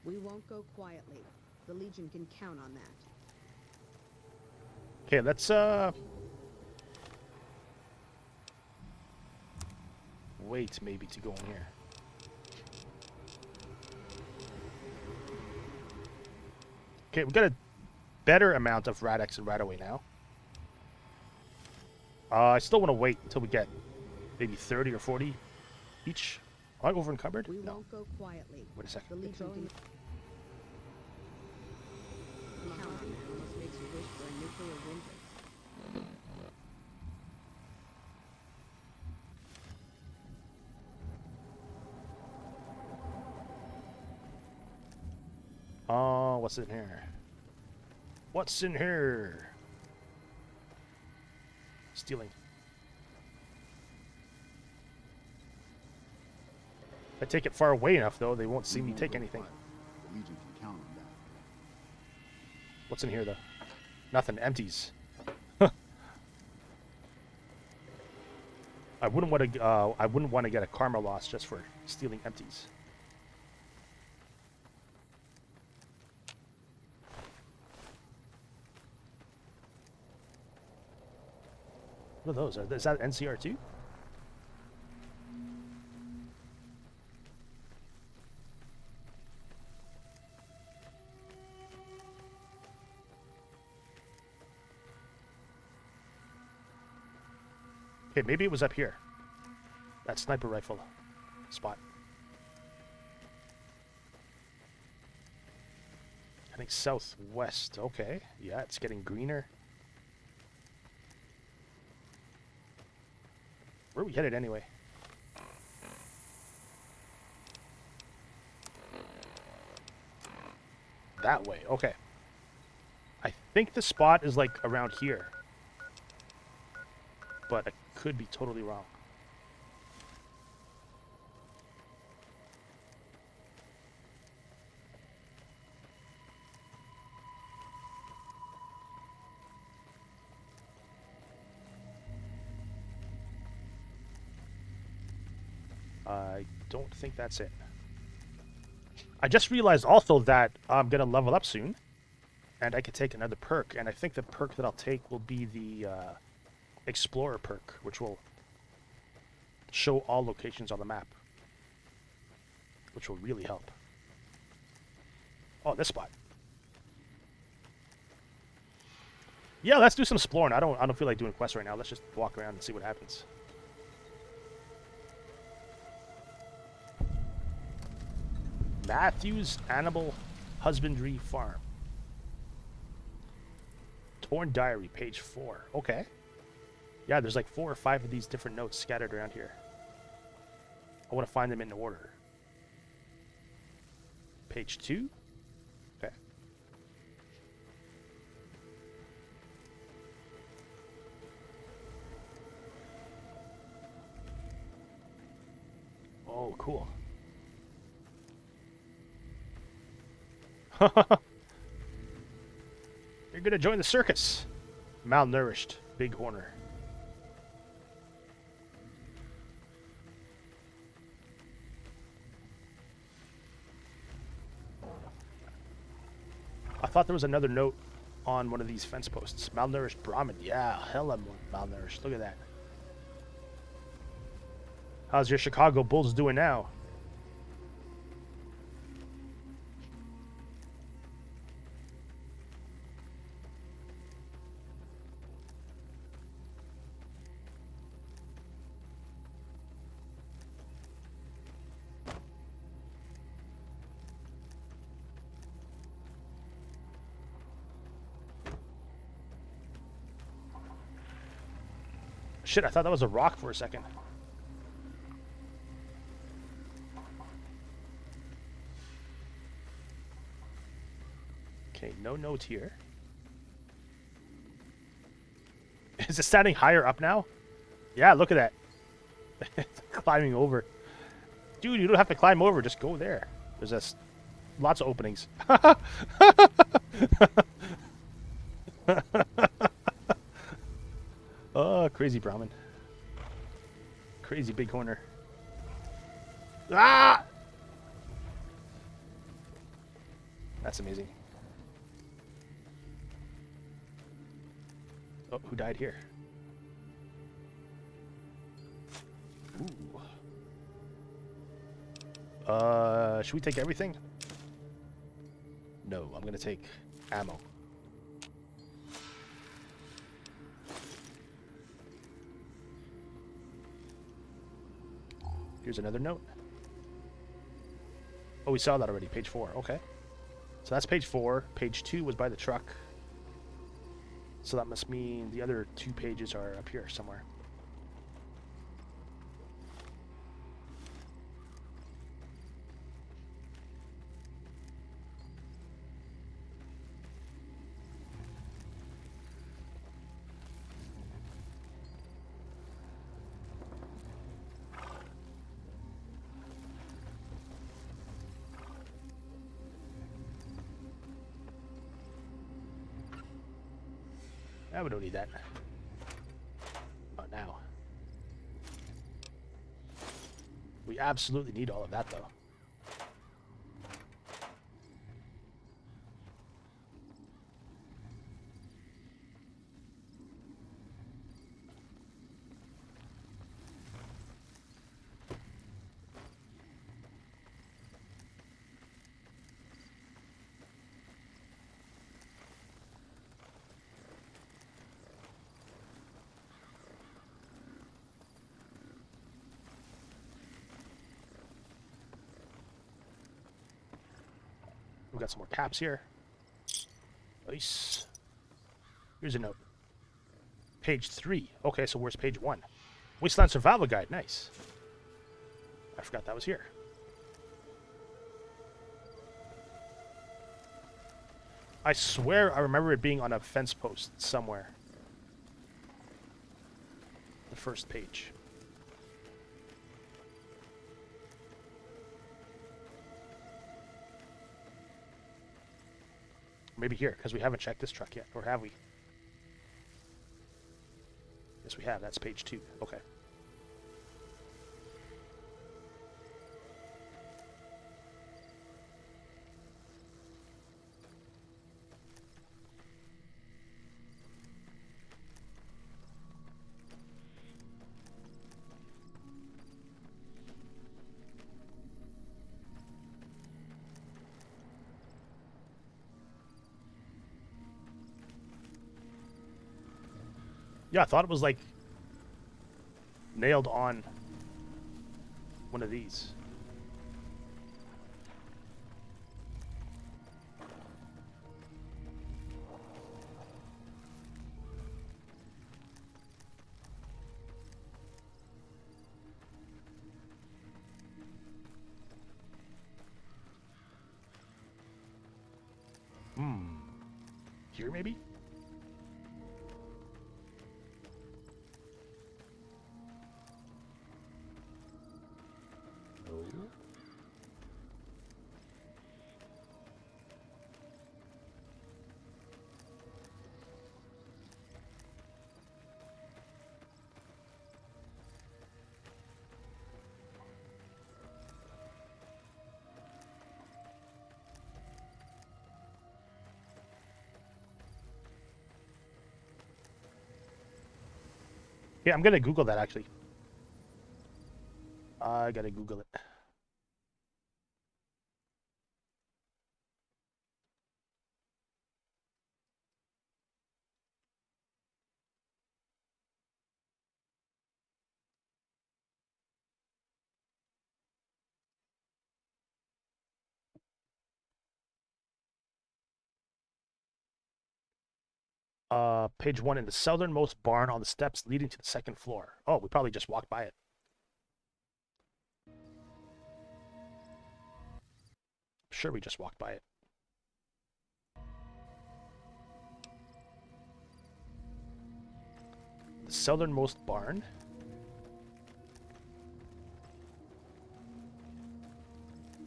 [SPEAKER 14] We won't go quietly. The Legion can count on that.
[SPEAKER 1] Okay, let's wait maybe to go in here. Okay, we've got a better amount of Rad-X and Rad-Away now. I still want to wait until we get maybe 30 or 40 each. Am I over encumbered?
[SPEAKER 14] We
[SPEAKER 1] No.
[SPEAKER 14] won't go quietly.
[SPEAKER 1] Wait a second.
[SPEAKER 14] The Legion can count on that. Almost makes you wish for a nuclear winter.
[SPEAKER 1] Oh, what's in here? What's in here? Stealing. If I take it far away enough, though, they won't see me take anything.
[SPEAKER 12] The Legion can count on that.
[SPEAKER 1] What's in here, though? Nothing. Empties. I wouldn't want to. I wouldn't want to get a karma loss just for stealing empties. What are those? Is that NCR2? Okay, maybe it was up here. That sniper rifle spot. I think southwest. Okay. Yeah, it's getting greener. Where are we headed anyway? That way. Okay. I think the spot is like around here. But I could be totally wrong. I don't think that's it. I just realized also that I'm going to level up soon. And I could take another perk. And I think the perk that I'll take will be the Explorer perk, which will show all locations on the map. Which will really help. Oh, this spot. Yeah, let's do some exploring. I don't feel like doing quests right now. Let's just walk around and see what happens. Matthews Animal Husbandry Farm. Torn Diary, page 4. Okay. Yeah, there's like 4 or 5 of these different notes scattered around here. I want to find them in order. Page 2. Okay. Oh, cool. You're gonna join the circus. Malnourished big horner. I thought there was another note on one of these fence posts. Malnourished Brahmin. Yeah, hella malnourished. Look at that. How's your Chicago Bulls doing now? Shit, I thought that was a rock for a second. Okay, no note here. Is it standing higher up now? Yeah, look at that. It's climbing over. Dude, you don't have to climb over. Just go there. There's lots of openings. Oh, crazy Brahmin. Crazy big corner. Ah! That's amazing. Oh, who died here? Ooh. Should we take everything? No, I'm gonna take ammo. Here's another note. Oh, we saw that already. Page 4. Okay. So that's page 4. Page 2 was by the truck. So that must mean the other 2 pages are up here somewhere. We don't need that. Not now. We absolutely need all of that, though. We got some more caps here. Nice. Here's a note. Page 3. Okay, so where's page 1? Wasteland Survival Guide. Nice. I forgot that was here. I swear I remember it being on a fence post somewhere. The first page. Maybe here, because we haven't checked this truck yet. Or have we? Yes, we have. That's page 2. Okay. Yeah, I thought it was like nailed on one of these. Here maybe? Okay, I'm gonna Google that actually. I gotta Google it. Page 1, in the southernmost barn on the steps leading to the second floor. Oh, we probably just walked by it. Sure, we just walked by it. The southernmost barn.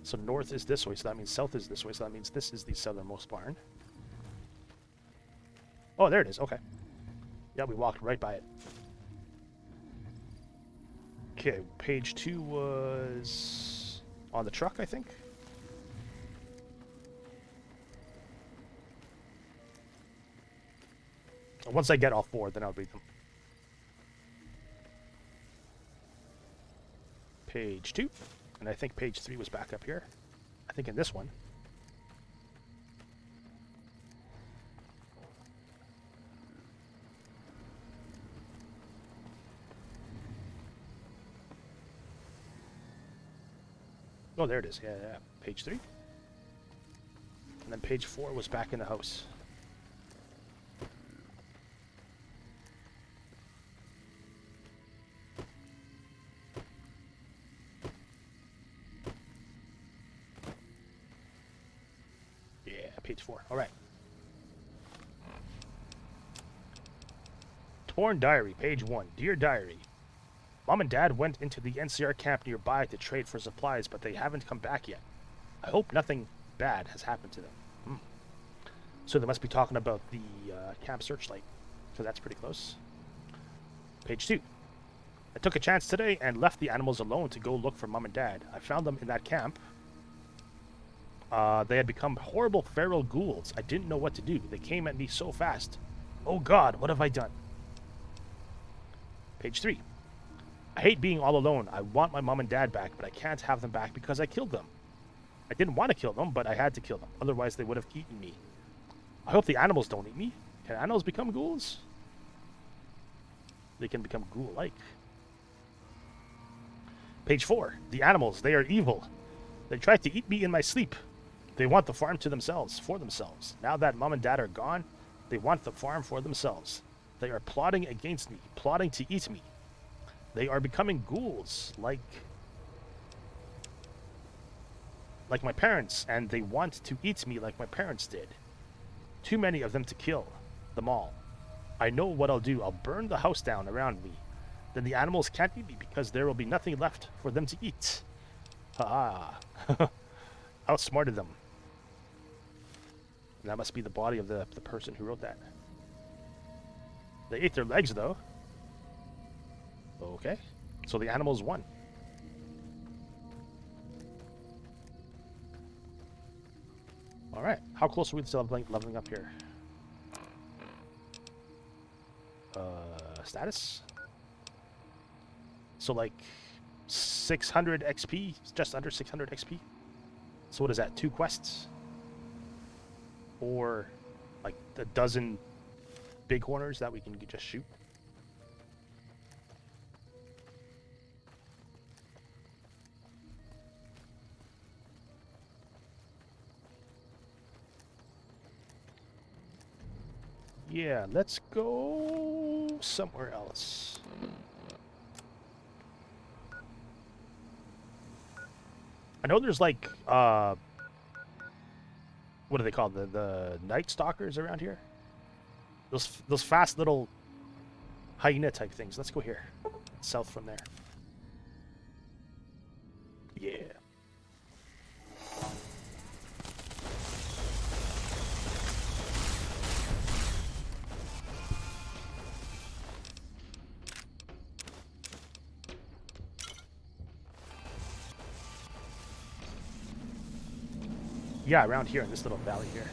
[SPEAKER 1] So north is this way, so that means south is this way, so that means this is the southernmost barn. Oh, there it is. Okay. Yeah, we walked right by it. Okay, page 2 was on the truck, I think. Once I get all 4, then I'll read them. Page 2. And I think page 3 was back up here. I think in this one. Oh, there it is. Yeah, yeah. Page 3. And then page 4 was back in the house. Yeah, page 4. All right. Torn Diary, page 1. Dear Diary. Mom and Dad went into the NCR camp nearby to trade for supplies, but they haven't come back yet. I hope nothing bad has happened to them. So they must be talking about the camp searchlight, so that's pretty close. Page 2. I took a chance today and left the animals alone to go look for Mom and Dad. I found them in that camp. They had become horrible feral ghouls. I didn't know what to do. They came at me so fast. Oh God, what have I done? Page 3. I hate being all alone. I want my mom and dad back, but I can't have them back because I killed them. I didn't want to kill them, but I had to kill them. Otherwise, they would have eaten me. I hope the animals don't eat me. Can animals become ghouls? They can become ghoul-like. Page 4. The animals, they are evil. They tried to eat me in my sleep. They want the farm to themselves, for themselves. Now that mom and dad are gone, they want the farm for themselves. They are plotting against me, plotting to eat me. They are becoming ghouls, like my parents, and they want to eat me like my parents did. Too many of them to kill them all. I know what I'll do. I'll burn the house down around me. Then the animals can't eat me because there will be nothing left for them to eat. Ha! Outsmarted them. That must be the body of the person who wrote that. They ate their legs, though. Okay. So the animals won. Alright. How close are we to leveling up here? Status? So like 600 XP? Just under 600 XP? So what is that? 2 quests? Or like a dozen bighorners that we can just shoot? Yeah, let's go somewhere else. I know there's like, what do they call the night stalkers around here? Those fast little hyena type things. Let's go here. South from there. Yeah. Yeah, around here in this little valley here.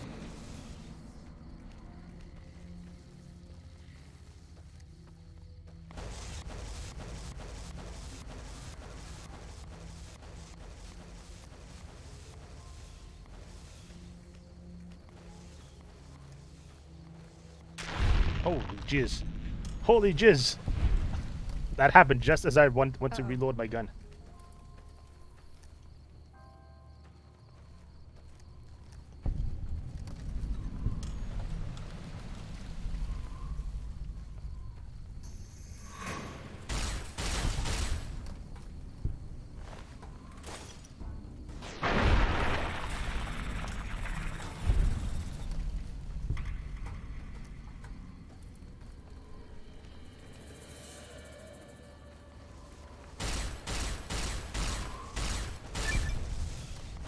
[SPEAKER 1] Holy jizz. Holy jizz. That happened just as I went to reload my gun.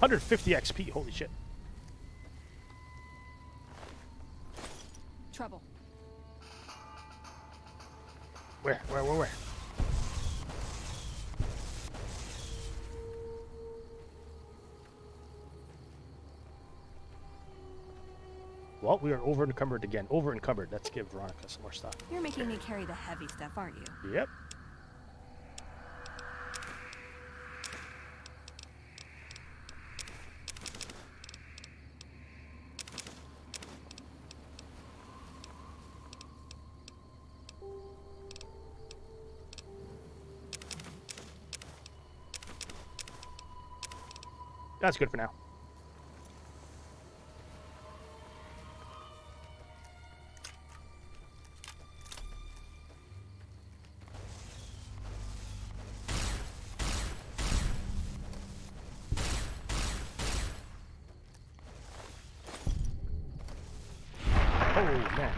[SPEAKER 1] $150 XP, holy shit.
[SPEAKER 3] Trouble.
[SPEAKER 1] Where? Well, we are over encumbered again. Over encumbered. Let's give Veronica some more stuff.
[SPEAKER 3] You're making me carry the heavy stuff, aren't you?
[SPEAKER 1] Yep. That's good for now. Oh, man.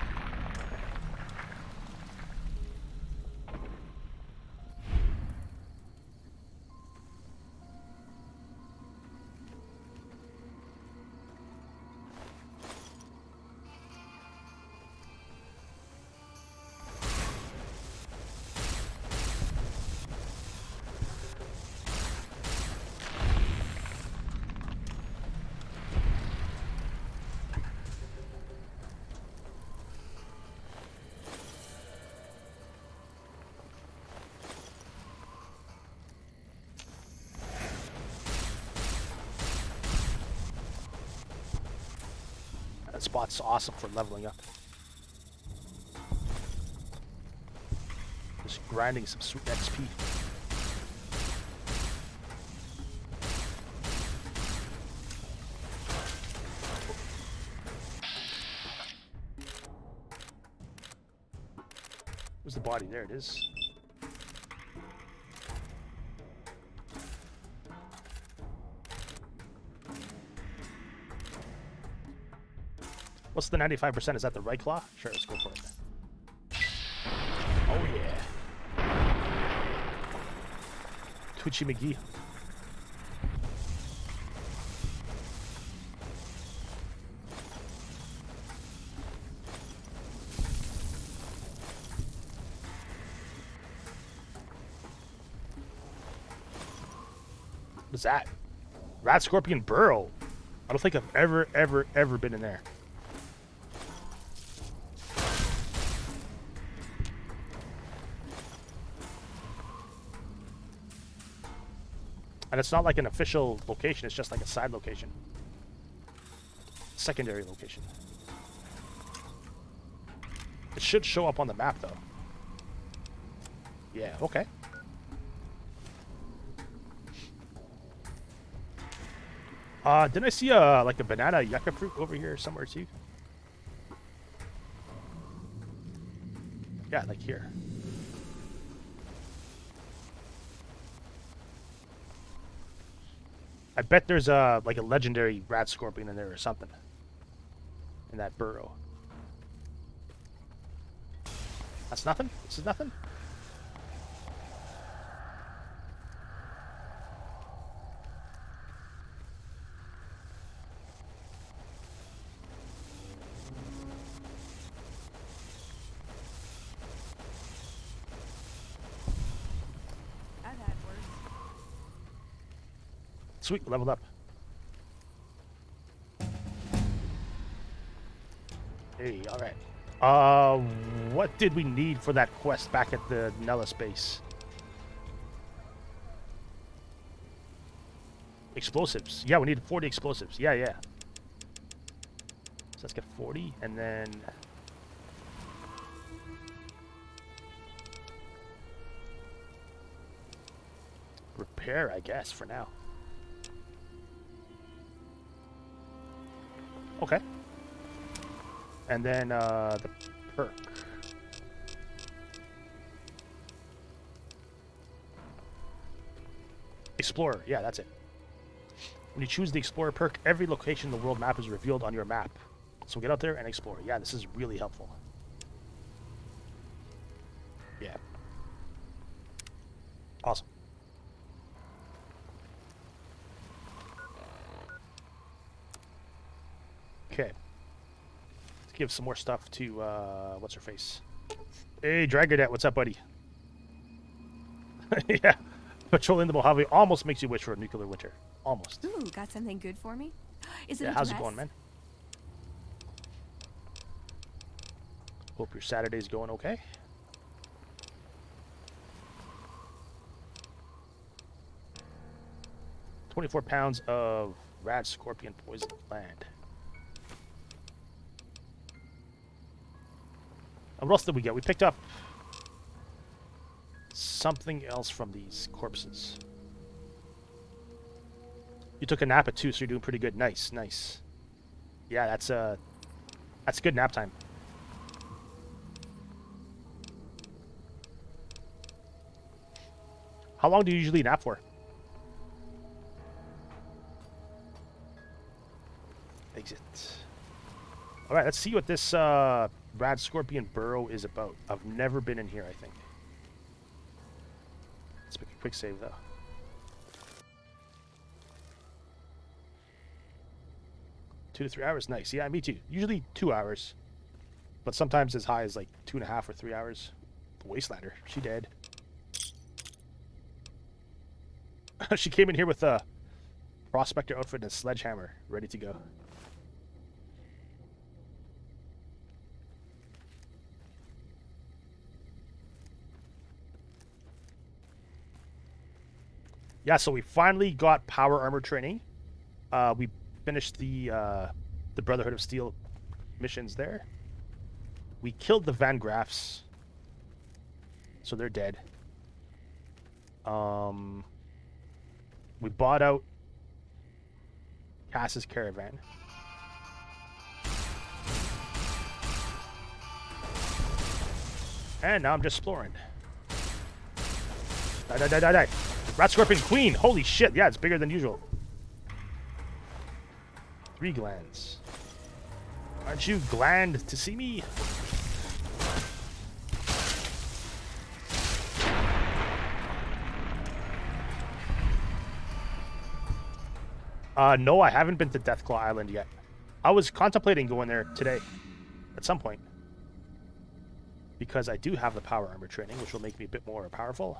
[SPEAKER 1] That spot's awesome for leveling up. Just grinding some sweet XP. Where's the body? There it is. What's the 95%? Is that the right claw? Sure, let's go for it. Oh yeah. Twitchy McGee. What's that? Rat Scorpion Burrow. I don't think I've ever been in there. And it's not like an official location, it's just like a side location. Secondary location. It should show up on the map though. Yeah, okay. Didn't I see like a banana yucca fruit over here somewhere too? Yeah, like here. I bet there's like a legendary rat scorpion in there or something. In that burrow. That's nothing? This is nothing? Sweet, leveled up. Hey, alright. What did we need for that quest back at the Nellis base? Explosives. Yeah, we needed 40 explosives. Yeah, yeah. So let's get 40, and then... repair, I guess, for now. Okay. And then the perk. Explorer, yeah, that's it. When you choose the Explorer perk, every location in the world map is revealed on your map. So get out there and explore. Yeah, this is really helpful. Yeah. Awesome. Okay. Let's give some more stuff to, what's her face? Hey, Dragonet, what's up, buddy? Yeah. Patrolling the Mojave almost makes you wish for a nuclear winter. Almost.
[SPEAKER 15] Ooh, got something good for me? Is it
[SPEAKER 1] Yeah,
[SPEAKER 15] a
[SPEAKER 1] how's it
[SPEAKER 15] dress?
[SPEAKER 1] going, man? Hope your Saturday's going okay. £24 of rad scorpion poison gland. And what else did we get? We picked up something else from these corpses. You took a nap at 2, so you're doing pretty good. Nice, nice. Yeah, that's good nap time. How long do you usually nap for? Exit. All right, let's see what this Rad Scorpion Burrow is about. I've never been in here, I think. Let's make a quick save, though. Two to 3 hours, nice. Yeah, me too. Usually 2 hours, but sometimes as high as like 2.5 or 3 hours. The Wastelander, she dead. She came in here with a prospector outfit and a sledgehammer, ready to go. Yeah, so we finally got power armor training. We finished the Brotherhood of Steel missions there. We killed the Van Graffs, so they're dead. We bought out Cass's caravan. And now I'm just exploring. Die, die, die, die, die. Rat Scorpion Queen. Holy shit. Yeah, it's bigger than usual. 3 glands. Aren't you glad to see me? No, I haven't been to Deathclaw Island yet. I was contemplating going there today, at some point. Because I do have the power armor training, which will make me a bit more powerful.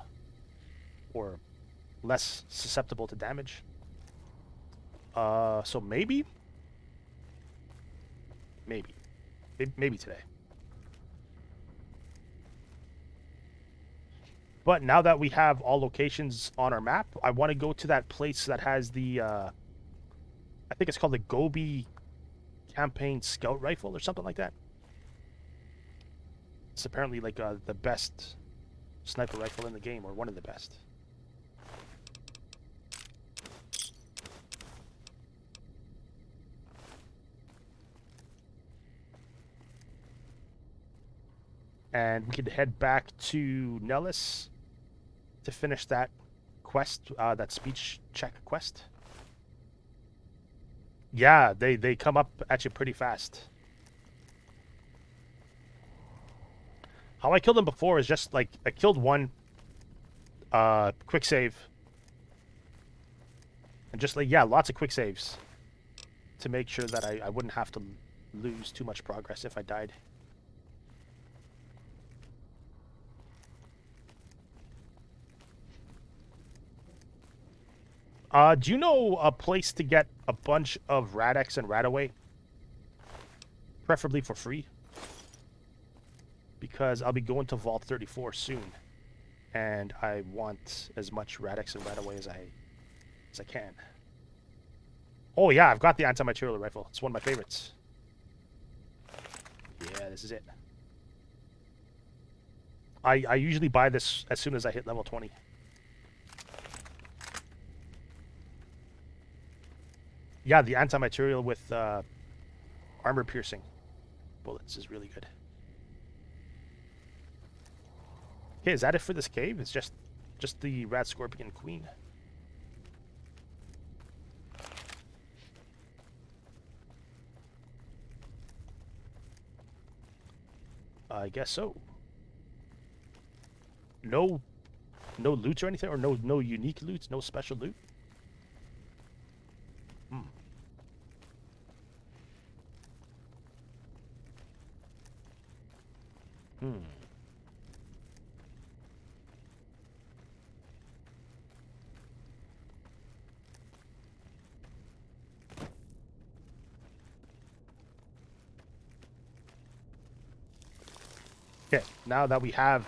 [SPEAKER 1] Or less susceptible to damage. So maybe? Maybe today. But now that we have all locations on our map, I want to go to that place that has the, I think it's called the Gobi Campaign Scout Rifle or something like that. It's apparently like the best sniper rifle in the game, or one of the best. And we could head back to Nellis to finish that quest, that speech check quest. Yeah, they come up at you pretty fast. How I killed them before is just like, I killed one, quick save. And just like, yeah, lots of quick saves. To make sure that I wouldn't have to lose too much progress if I died. Do you know a place to get a bunch of Radex and Radaway? Preferably for free. Because I'll be going to Vault 34 soon. And I want as much Radex and Radaway as I can. Oh yeah, I've got the anti-material rifle. It's one of my favorites. Yeah, this is it. I usually buy this as soon as I hit level 20. Yeah, the anti-material with armor piercing bullets is really good. Okay, is that it for this cave? It's just the rat scorpion queen. I guess so. No loot or anything, or no unique loot, no special loot. Okay, now that we have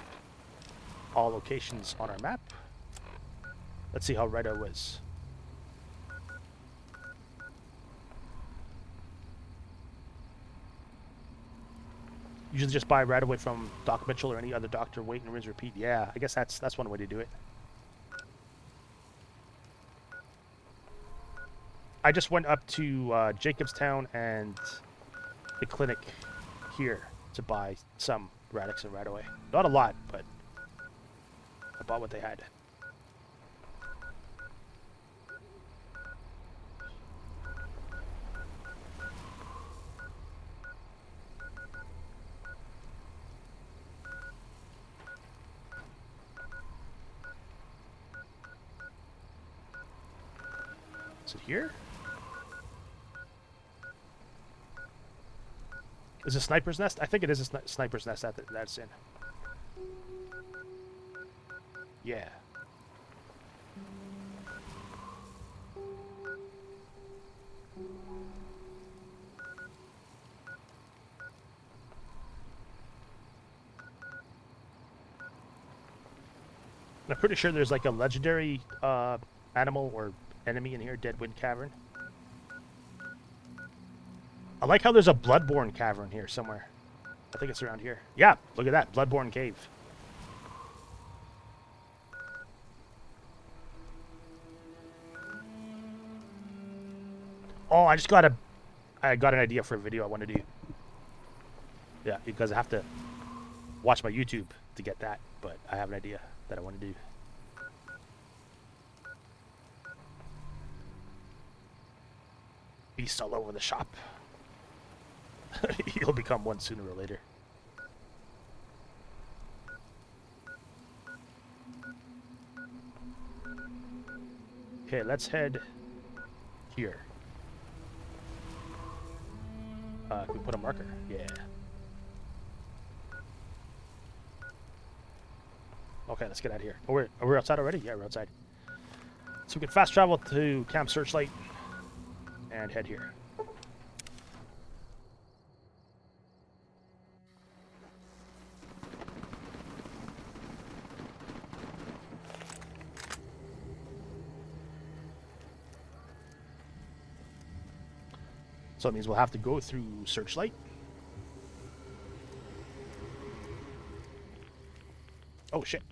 [SPEAKER 1] all locations on our map, let's see how right I was. Usually just buy right away from Doc Mitchell or any other doctor, wait and rinse repeat. Yeah, I guess that's one way to do it. I just went up to Jacobstown and the clinic here to buy some Radixen right away. Not a lot, but I bought what they had. Is it here? Is it Sniper's Nest? I think it is a Sniper's Nest that's in. Yeah. I'm pretty sure there's like a legendary animal or enemy in here, Deadwind Cavern. I like how there's a Bloodborne Cavern here somewhere. I think it's around here. Yeah, look at that. Bloodborne Cave. Oh, I got an idea for a video I want to do. Yeah, because I have to watch my YouTube to get that, but I have an idea that I want to do. Beast all over the shop. You'll become one sooner or later. Okay, let's head here. Can we put a marker? Yeah. Okay, let's get out of here. Oh, we're outside already? Yeah, we're outside. So we can fast travel to Camp Searchlight and head here. So it means we'll have to go through Searchlight. Oh shit.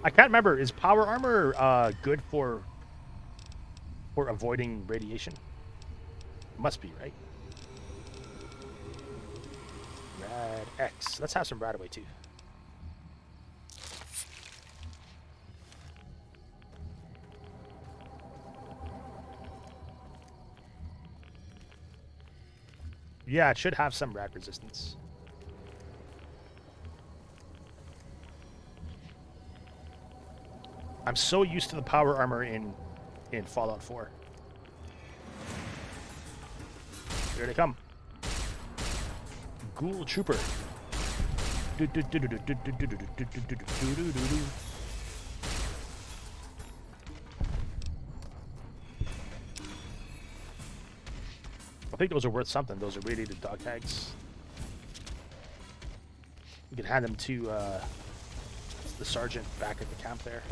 [SPEAKER 1] I can't remember, is power armor good for avoiding radiation? Must be, right? Rad X. Let's have some Radaway too. Yeah, it should have some rad resistance. I'm so used to the power armor in Fallout 4. Here they come. Ghoul Trooper. I think those are worth something. Those are radiated dog tags. We can hand them to the sergeant back at the camp there.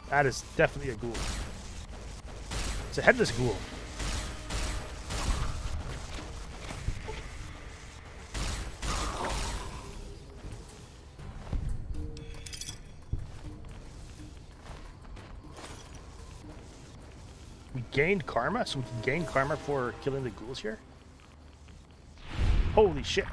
[SPEAKER 1] That is definitely a ghoul. It's a headless ghoul. We gained karma, so we can gain karma for killing the ghouls here. Holy shit.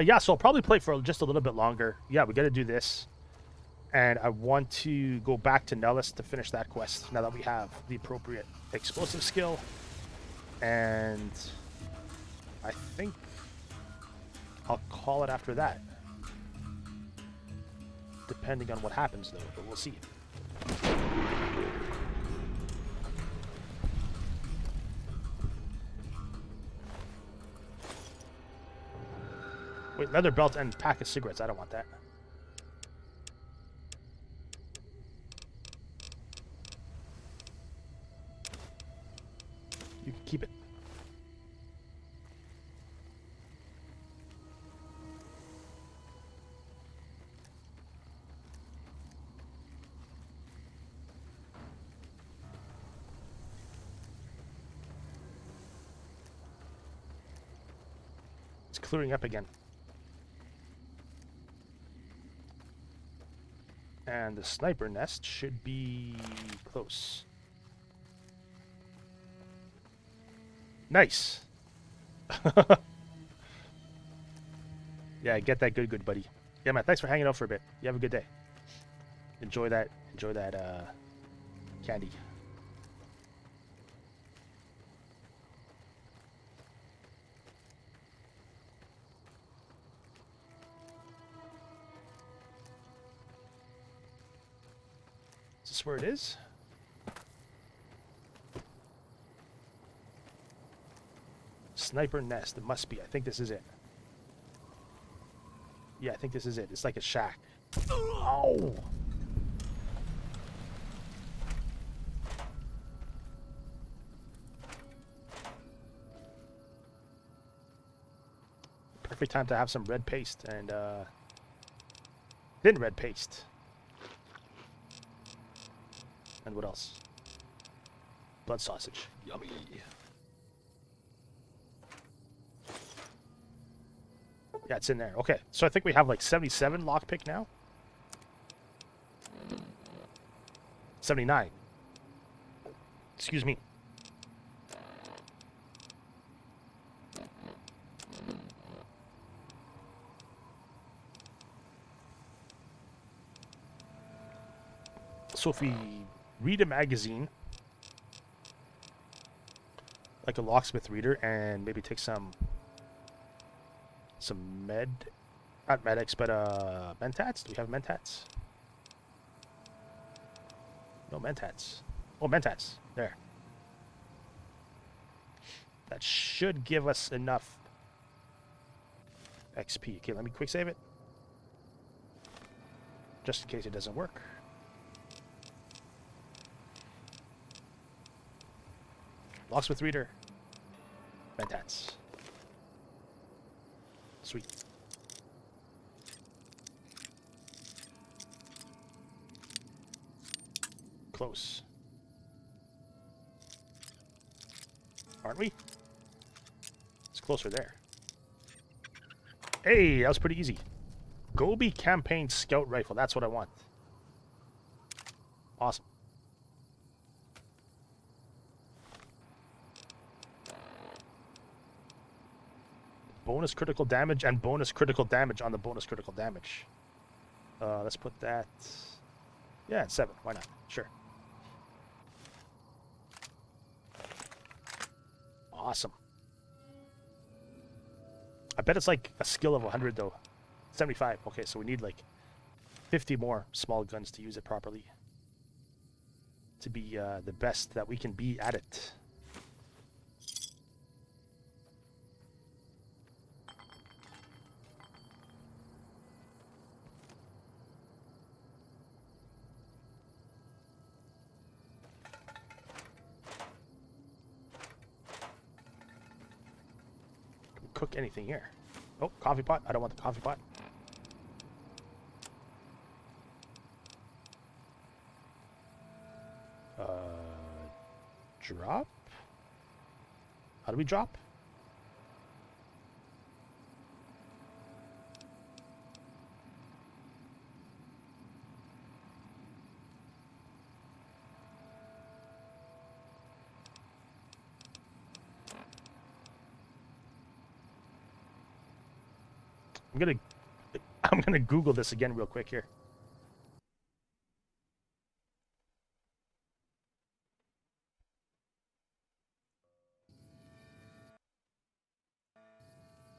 [SPEAKER 1] Yeah, so I'll probably play for just a little bit longer. Yeah, we got to do this. And I want to go back to Nellis to finish that quest now that we have the appropriate explosive skill. And I think I'll call it after that. Depending on what happens, though, but we'll see. Wait, leather belt and pack of cigarettes. I don't want that. You can keep it. It's clearing up again. And the sniper nest should be close. Nice. Yeah, get that good, buddy. Yeah, man, thanks for hanging out for a bit. You have a good day. Enjoy that candy. Is this where it is? Sniper nest. It must be. I think this is it. Yeah, I think this is it. It's like a shack. Oh! Perfect time to have some red paste and thin red paste. And what else? Blood sausage. Yummy. Yeah, it's in there. Okay, so I think we have like 77 lockpick now. 79. Excuse me. So if we read a magazine, like a locksmith reader, and maybe take some not medics, but mentats. Do we have mentats? No mentats. Oh, mentats. There. That should give us enough XP. Okay, let me quick save it. Just in case it doesn't work. Locksmith reader. Mentats. Sweet. Close. Aren't we? It's closer there. Hey, that was pretty easy. Gobi Campaign Scout Rifle. That's what I want. Awesome. Bonus critical damage and bonus critical damage on the bonus critical damage. Let's put that... Yeah, it's 7. Why not? Sure. Awesome. I bet it's like a skill of 100 though. 75. Okay, so we need like 50 more small guns to use it properly. To be the best that we can be at it. Cook anything here. Oh, coffee pot. I don't want the coffee pot. Drop? How do we drop? I'm gonna Google this again real quick here.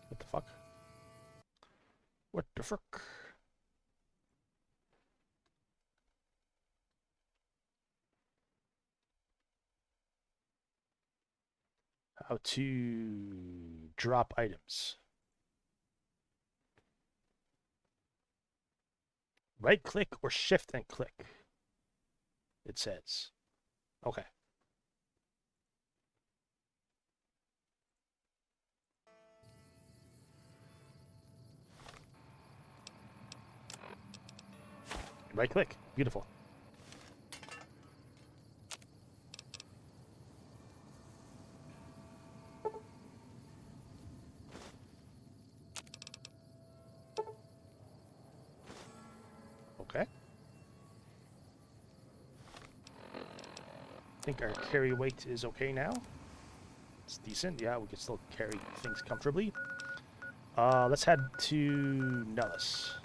[SPEAKER 1] What the fuck? What the fuck? How to drop items. Right click or shift and click. It says. Okay. Right click. Beautiful. Okay. I think our carry weight is okay now. It's decent. Yeah, we can still carry things comfortably. Let's head to Nellis.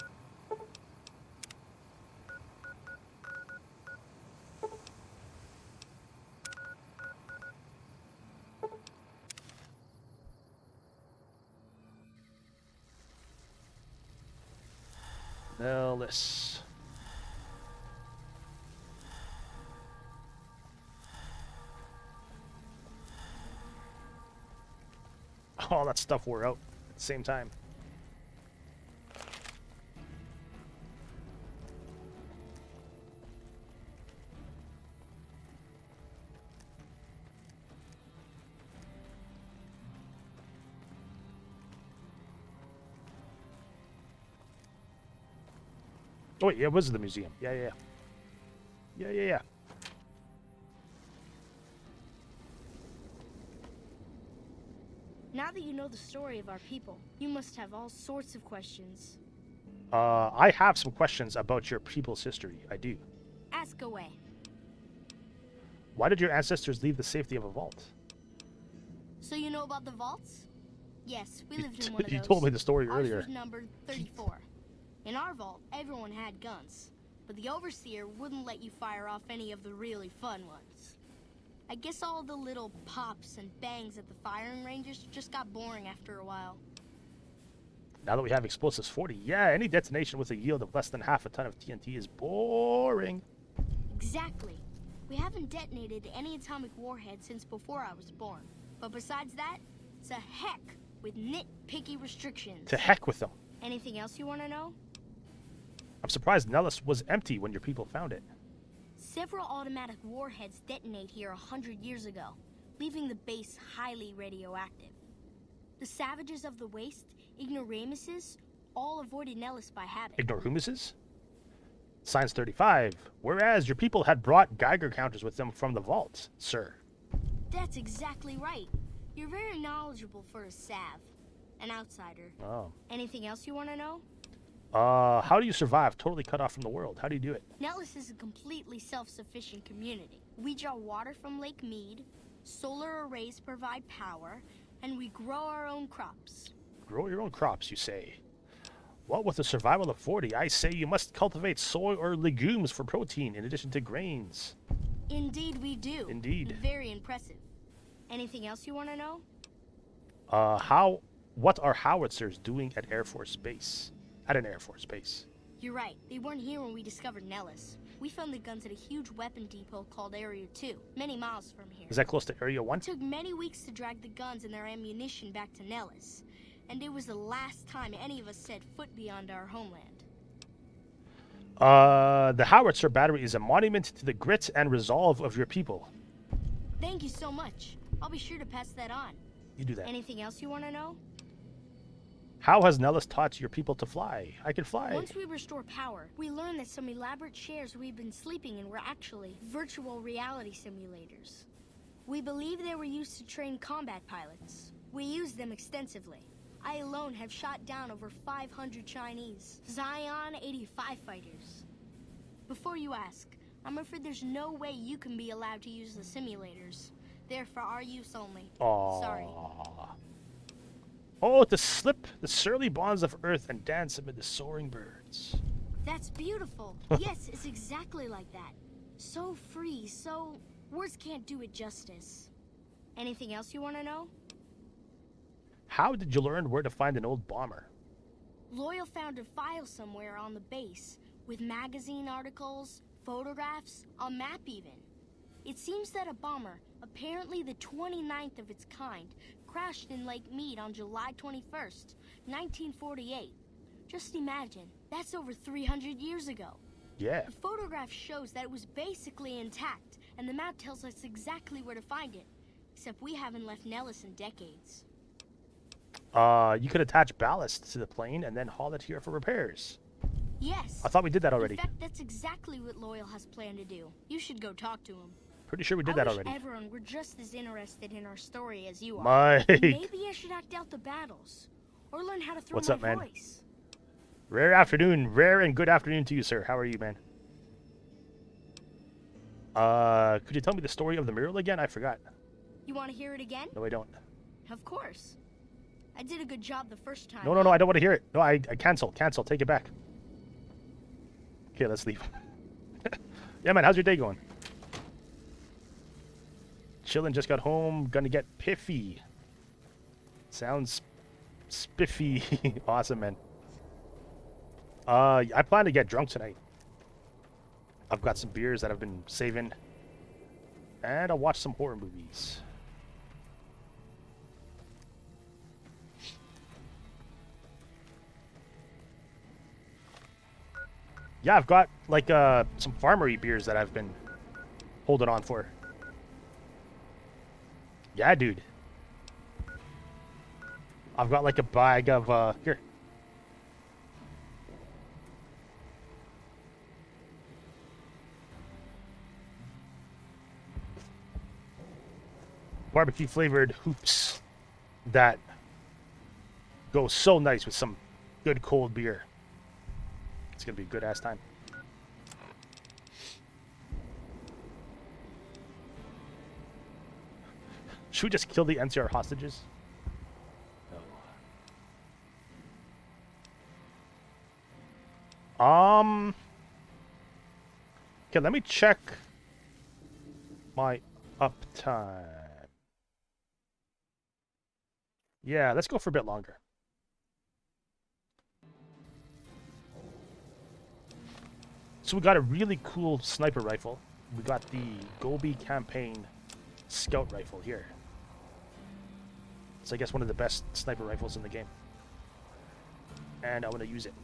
[SPEAKER 1] Nellis. All that stuff wore out at the same time. Oh, wait, yeah, it was the museum. Yeah.
[SPEAKER 16] Now that you know the story of our people, you must have all sorts of questions.
[SPEAKER 1] I have some questions about your people's history. I do.
[SPEAKER 16] Ask away.
[SPEAKER 1] Why did your ancestors leave the safety of a vault?
[SPEAKER 16] So you know about the vaults? Yes, we lived in one of those.
[SPEAKER 1] You told me the story
[SPEAKER 16] Ours
[SPEAKER 1] earlier.
[SPEAKER 16] was numbered 34. In our vault, everyone had guns, but the overseer wouldn't let you fire off any of the really fun ones. I guess all the little pops and bangs at the firing ranges just got boring after a while.
[SPEAKER 1] Now that we have explosives 40, yeah, any detonation with a yield of less than half a ton of TNT is boring.
[SPEAKER 16] Exactly. We haven't detonated any atomic warheads since before I was born. But besides that, it's a heck with nitpicky restrictions.
[SPEAKER 1] To heck with them.
[SPEAKER 16] Anything else you want to know?
[SPEAKER 1] I'm surprised Nellis was empty when your people found it.
[SPEAKER 16] Several automatic warheads detonate here 100 years ago, leaving the base highly radioactive. The savages of the waste, ignoramuses, all avoided Nellis by habit.
[SPEAKER 1] Ignoramuses? Science 35. Whereas your people had brought Geiger counters with them from the vault, sir.
[SPEAKER 16] That's exactly right. You're very knowledgeable for a Sav. An outsider.
[SPEAKER 1] Oh.
[SPEAKER 16] Anything else you want to know?
[SPEAKER 1] How do you survive totally cut off from the world? How do you do it?
[SPEAKER 16] Nellis is a completely self-sufficient community. We draw water from Lake Mead, solar arrays provide power, and we grow our own crops.
[SPEAKER 1] Grow your own crops, you say? Well, with the survival of 40, I say you must cultivate soy or legumes for protein in addition to grains.
[SPEAKER 16] Indeed we do.
[SPEAKER 1] Indeed.
[SPEAKER 16] Very impressive. Anything else you want to know?
[SPEAKER 1] What are howitzers doing at Air Force Base? At an Air Force Base.
[SPEAKER 16] You're right. They weren't here when we discovered Nellis. We found the guns at a huge weapon depot called Area 2, many miles from here.
[SPEAKER 1] Is that close to Area 1?
[SPEAKER 16] It took many weeks to drag the guns and their ammunition back to Nellis. And it was the last time any of us set foot beyond our homeland.
[SPEAKER 1] The howitzer battery is a monument to the grit and resolve of your people.
[SPEAKER 16] Thank you so much. I'll be sure to pass that on.
[SPEAKER 1] You do that.
[SPEAKER 16] Anything else you want to know?
[SPEAKER 1] How has Nellis taught your people to fly? I can fly.
[SPEAKER 16] Once we restore power, we learned that some elaborate chairs we've been sleeping in were actually virtual reality simulators. We believe they were used to train combat pilots. We used them extensively. I alone have shot down over 500 Chinese Zion 85 fighters. Before you ask, I'm afraid there's no way you can be allowed to use the simulators. They're for our use only.
[SPEAKER 1] Aww.
[SPEAKER 16] Sorry.
[SPEAKER 1] Oh, to slip the surly bonds of earth and dance amid the soaring birds.
[SPEAKER 16] That's beautiful. Yes, it's exactly like that. So free, so... words can't do it justice. Anything else you want to know?
[SPEAKER 1] How did you learn where to find an old bomber?
[SPEAKER 16] Loyal found a file somewhere on the base, with magazine articles, photographs, a map even. It seems that a bomber, apparently the 29th of its kind, crashed in Lake Mead on July 21st, 1948. Just imagine, that's over 300 years ago.
[SPEAKER 1] Yeah.
[SPEAKER 16] The photograph shows that it was basically intact, and the map tells us exactly where to find it. Except we haven't left Nellis in decades.
[SPEAKER 1] You could attach ballast to the plane and then haul it here for repairs.
[SPEAKER 16] Yes.
[SPEAKER 1] I thought we did that already.
[SPEAKER 16] In fact, that's exactly what Loyal has planned to do. You should go talk to him.
[SPEAKER 1] Pretty sure we did that already.
[SPEAKER 16] I wish everyone were just as interested in our story as you are.
[SPEAKER 1] Mike.
[SPEAKER 16] Maybe I should act out the battles, or learn how to throw
[SPEAKER 1] What's
[SPEAKER 16] my
[SPEAKER 1] up, man?
[SPEAKER 16] voice.
[SPEAKER 1] Rare and good afternoon to you, sir. How are you, man? Could you tell me the story of the mural again? I forgot.
[SPEAKER 16] You want to hear it again?
[SPEAKER 1] No, I don't.
[SPEAKER 16] Of course. I did a good job the first time.
[SPEAKER 1] No, I don't want to hear it. No, I cancel. Take it back. Okay, let's leave. Yeah, man, how's your day going? Chillin', just got home. Gonna get piffy. Sounds spiffy. Awesome, man. I plan to get drunk tonight. I've got some beers that I've been saving. And I'll watch some horror movies. Yeah, I've got like some farmery beers that I've been holding on for. Yeah, dude. I've got like a bag of here. Barbecue flavored hoops that go so nice with some good cold beer. It's gonna be a good ass time. Should we just kill the NCR hostages? No. Okay, let me check my uptime. Yeah, let's go for a bit longer. So we got a really cool sniper rifle. We got the Gobi campaign scout rifle here. It's, I guess, one of the best sniper rifles in the game. And I want to use it.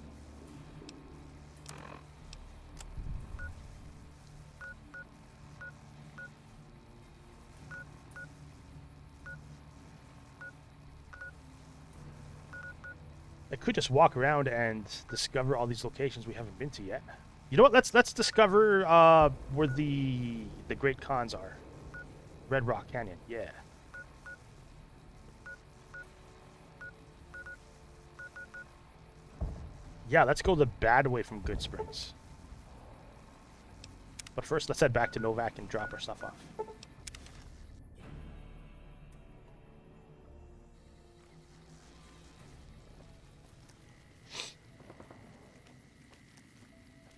[SPEAKER 1] I could just walk around and discover all these locations we haven't been to yet. You know what? Let's discover where the Great Khans are. Red Rock Canyon. Yeah. Yeah, let's go the bad way from Good Springs. But first, let's head back to Novak and drop our stuff off.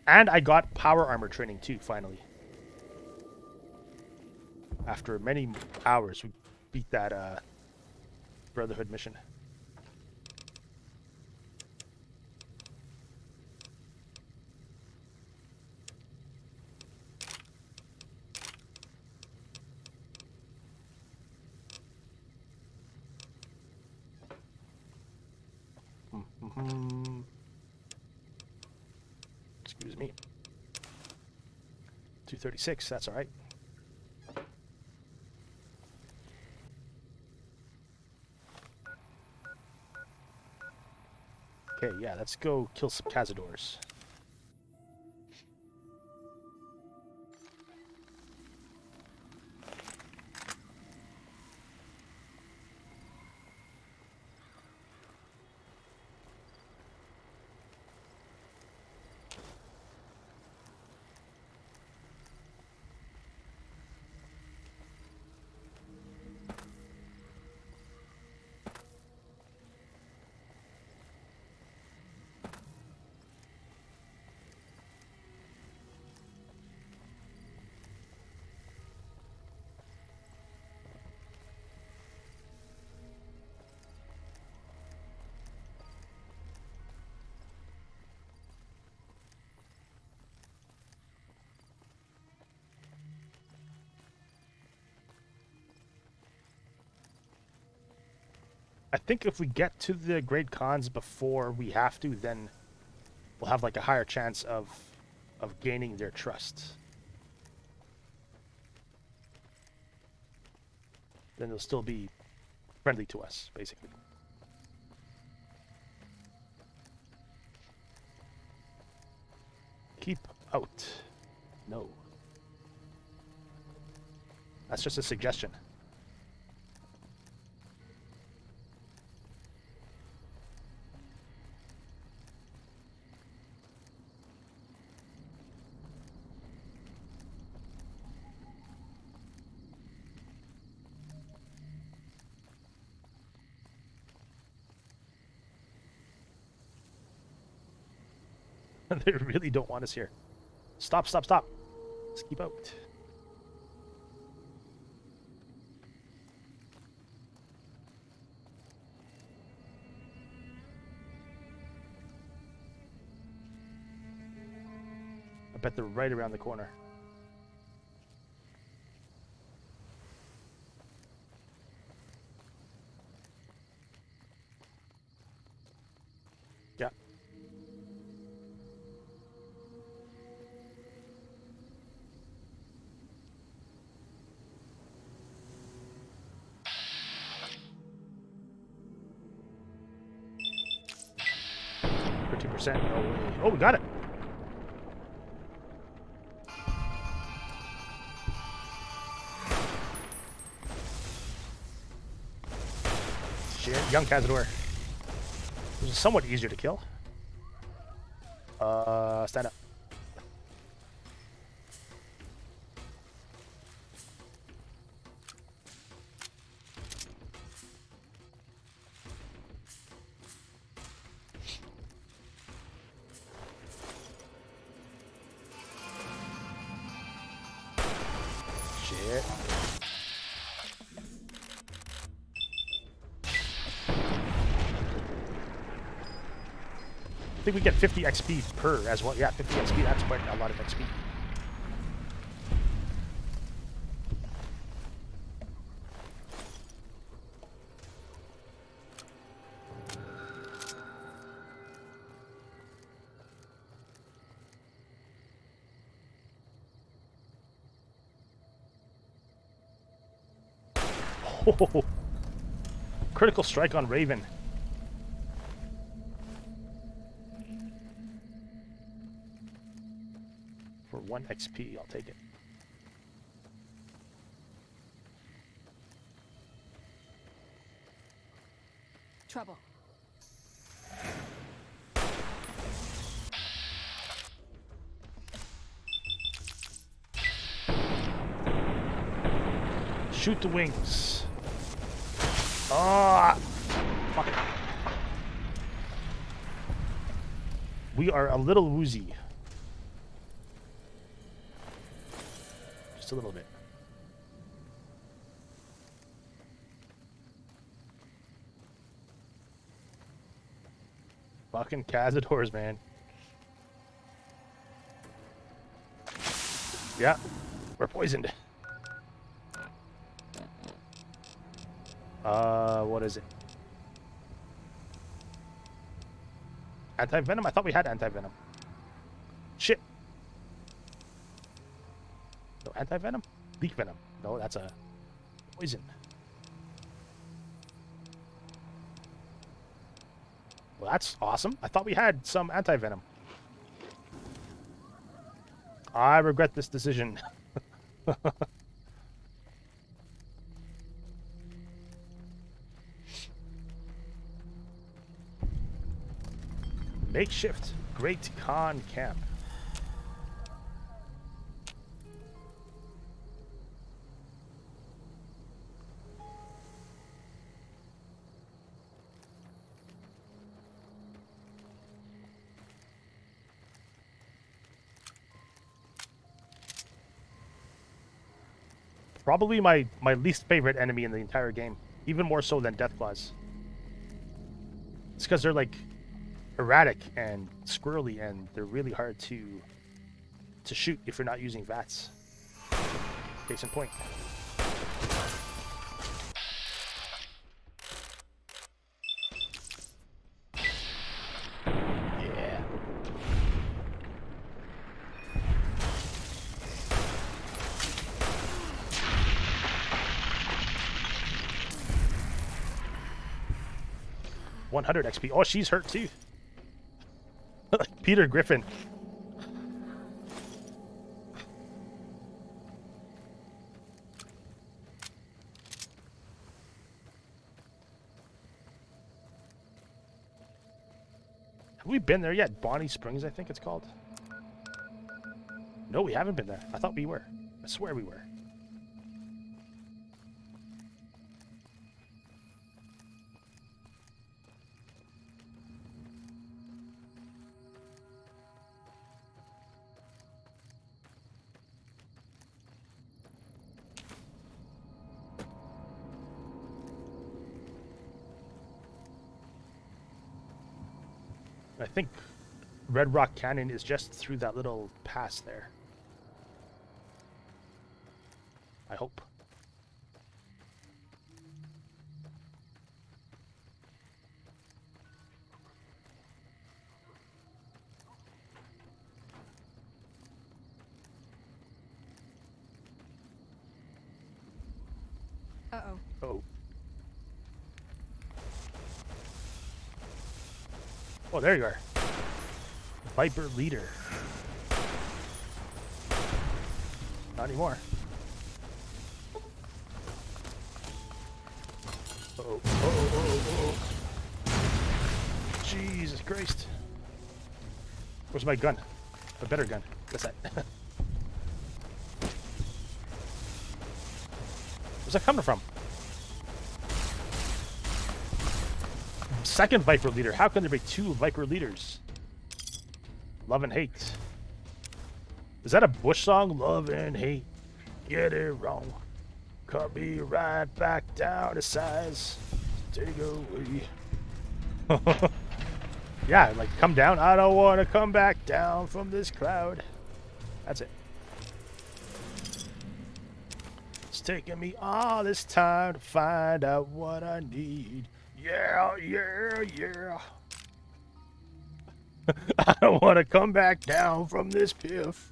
[SPEAKER 1] And I got power armor training too, finally. After many hours, we beat that Brotherhood mission. Excuse me. 236, that's all right. Okay, yeah, let's go kill some Cazadors. I think if we get to the Great Khans before we have to, then we'll have like a higher chance of gaining their trust. Then they'll still be friendly to us, basically. Keep out. No. That's just a suggestion. They really don't want us here. Stop, stop, stop. Let's keep out. I bet they're right around the corner. Yeah. No way. Oh, we got it. Shit, young Cazador. This is somewhat easier to kill. Stand up. Shit. I think we get 50 XP per as well. Yeah, 50 XP, that's quite a lot of XP. Oh, critical strike on Raven. For 1 XP, I'll take it.
[SPEAKER 15] Trouble.
[SPEAKER 1] Shoot the wings. Ah, fuck it. We are a little woozy. Just a little bit. Fucking Cazadors, man. Yeah, we're poisoned. What is it? Anti-venom? I thought we had anti-venom. Shit. No, anti-venom? Leak venom. No, that's a poison. Well, that's awesome. I thought we had some anti-venom. I regret this decision. Makeshift Great Khan camp. Probably my least favorite enemy in the entire game, even more so than Deathclaws. It's because they're like erratic and squirrely, and they're really hard to shoot if you're not using VATS. Case in point. 100 XP. Oh, she's hurt too. Like Peter Griffin. Have we been there yet? Bonnie Springs, I think it's called. No, we haven't been there. I thought we were. I swear we were. I think Red Rock Canyon is just through that little pass there. I hope.
[SPEAKER 3] Uh-oh.
[SPEAKER 1] Oh. Oh, there you are. Viper leader. Not anymore. Uh-oh. Uh-oh. Jesus Christ. Where's my gun? A better gun. What's that? Where's that coming from? Second Viper leader. How can there be two Viper leaders? Love and hate. Is that a Bush song? Love and hate. Get it wrong. Cut me right back down to size. Take away. Yeah, like come down. I don't want to come back down from this cloud. That's it. It's taking me all this time to find out what I need. Yeah, yeah, yeah. I don't want to come back down from this piff.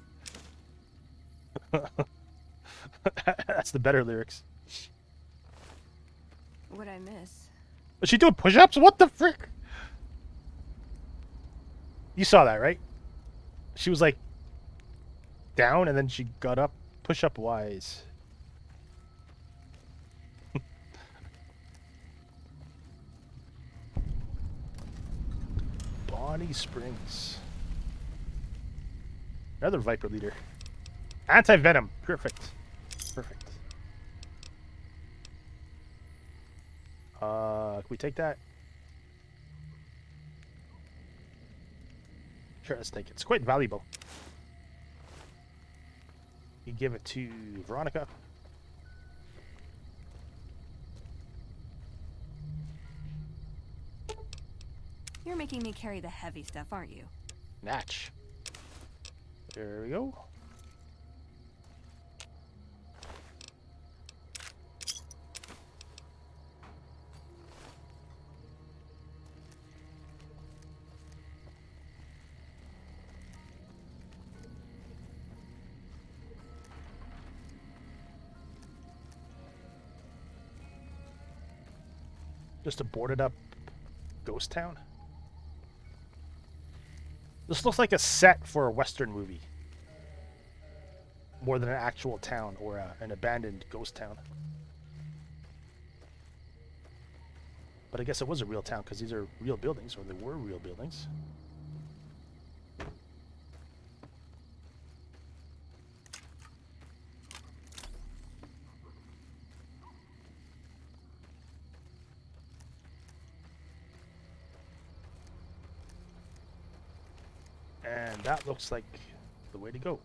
[SPEAKER 1] That's the better lyrics.
[SPEAKER 15] What'd I miss?
[SPEAKER 1] Was she doing push-ups? What the frick? You saw that, right? She was like down and then she got up push-up wise. Bonnie Springs. Another Viper leader. Anti-venom. Perfect. Perfect. Can we take that? Sure, let's take it. It's quite valuable. You give it to Veronica.
[SPEAKER 15] You're making me carry the heavy stuff, aren't you?
[SPEAKER 1] Natch. There we go. Just a boarded up ghost town. This looks like a set for a Western movie. More than an actual town or an abandoned ghost town. But I guess it was a real town because these are real buildings, or they were real buildings. And that looks like the way to go.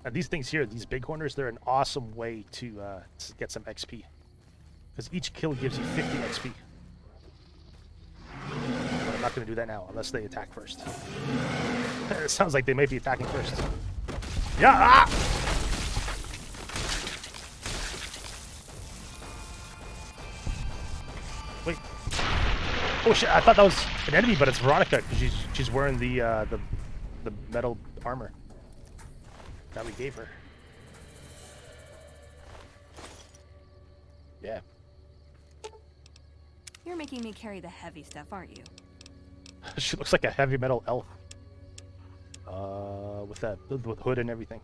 [SPEAKER 1] And these things here, these big corners, they're an awesome way to get some XP. Because each kill gives you 50 XP. But I'm not going to do that now, unless they attack first. It sounds like they may be attacking first. Yeah! Ah! Wait. Oh shit! I thought that was an enemy, but it's Veronica because she's wearing the metal armor that we gave her. Yeah.
[SPEAKER 15] You're making me carry the heavy stuff, aren't you?
[SPEAKER 1] She looks like a heavy metal elf. With hood and everything.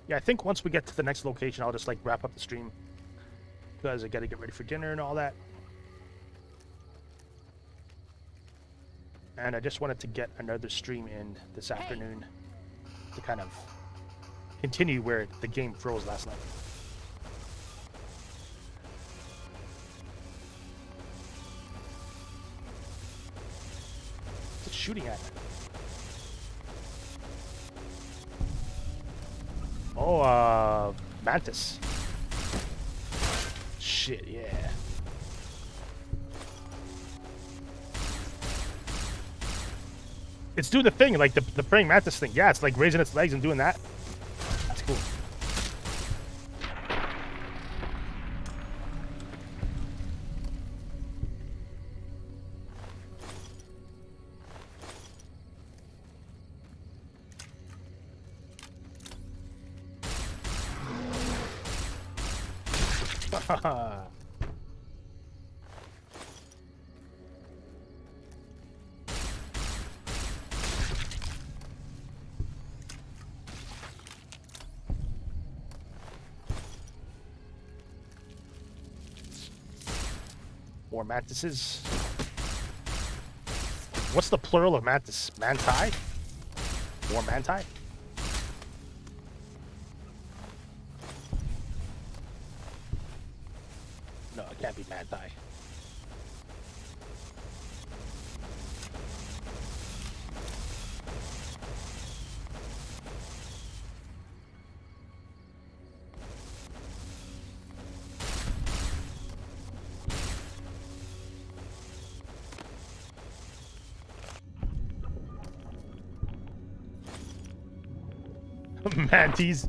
[SPEAKER 1] Yeah, I think once we get to the next location, I'll just like wrap up the stream because I gotta get ready for dinner and all that. And I just wanted to get another stream in this afternoon to kind of continue where the game froze last night. What's it shooting at? Oh, Mantis. Shit, yeah. It's doing the thing, like the praying mantis thing. Yeah, it's like raising its legs and doing that. That's cool. More mantises. What's the plural of mantis? Manti? More manti? No, it can't be manti. Mantis.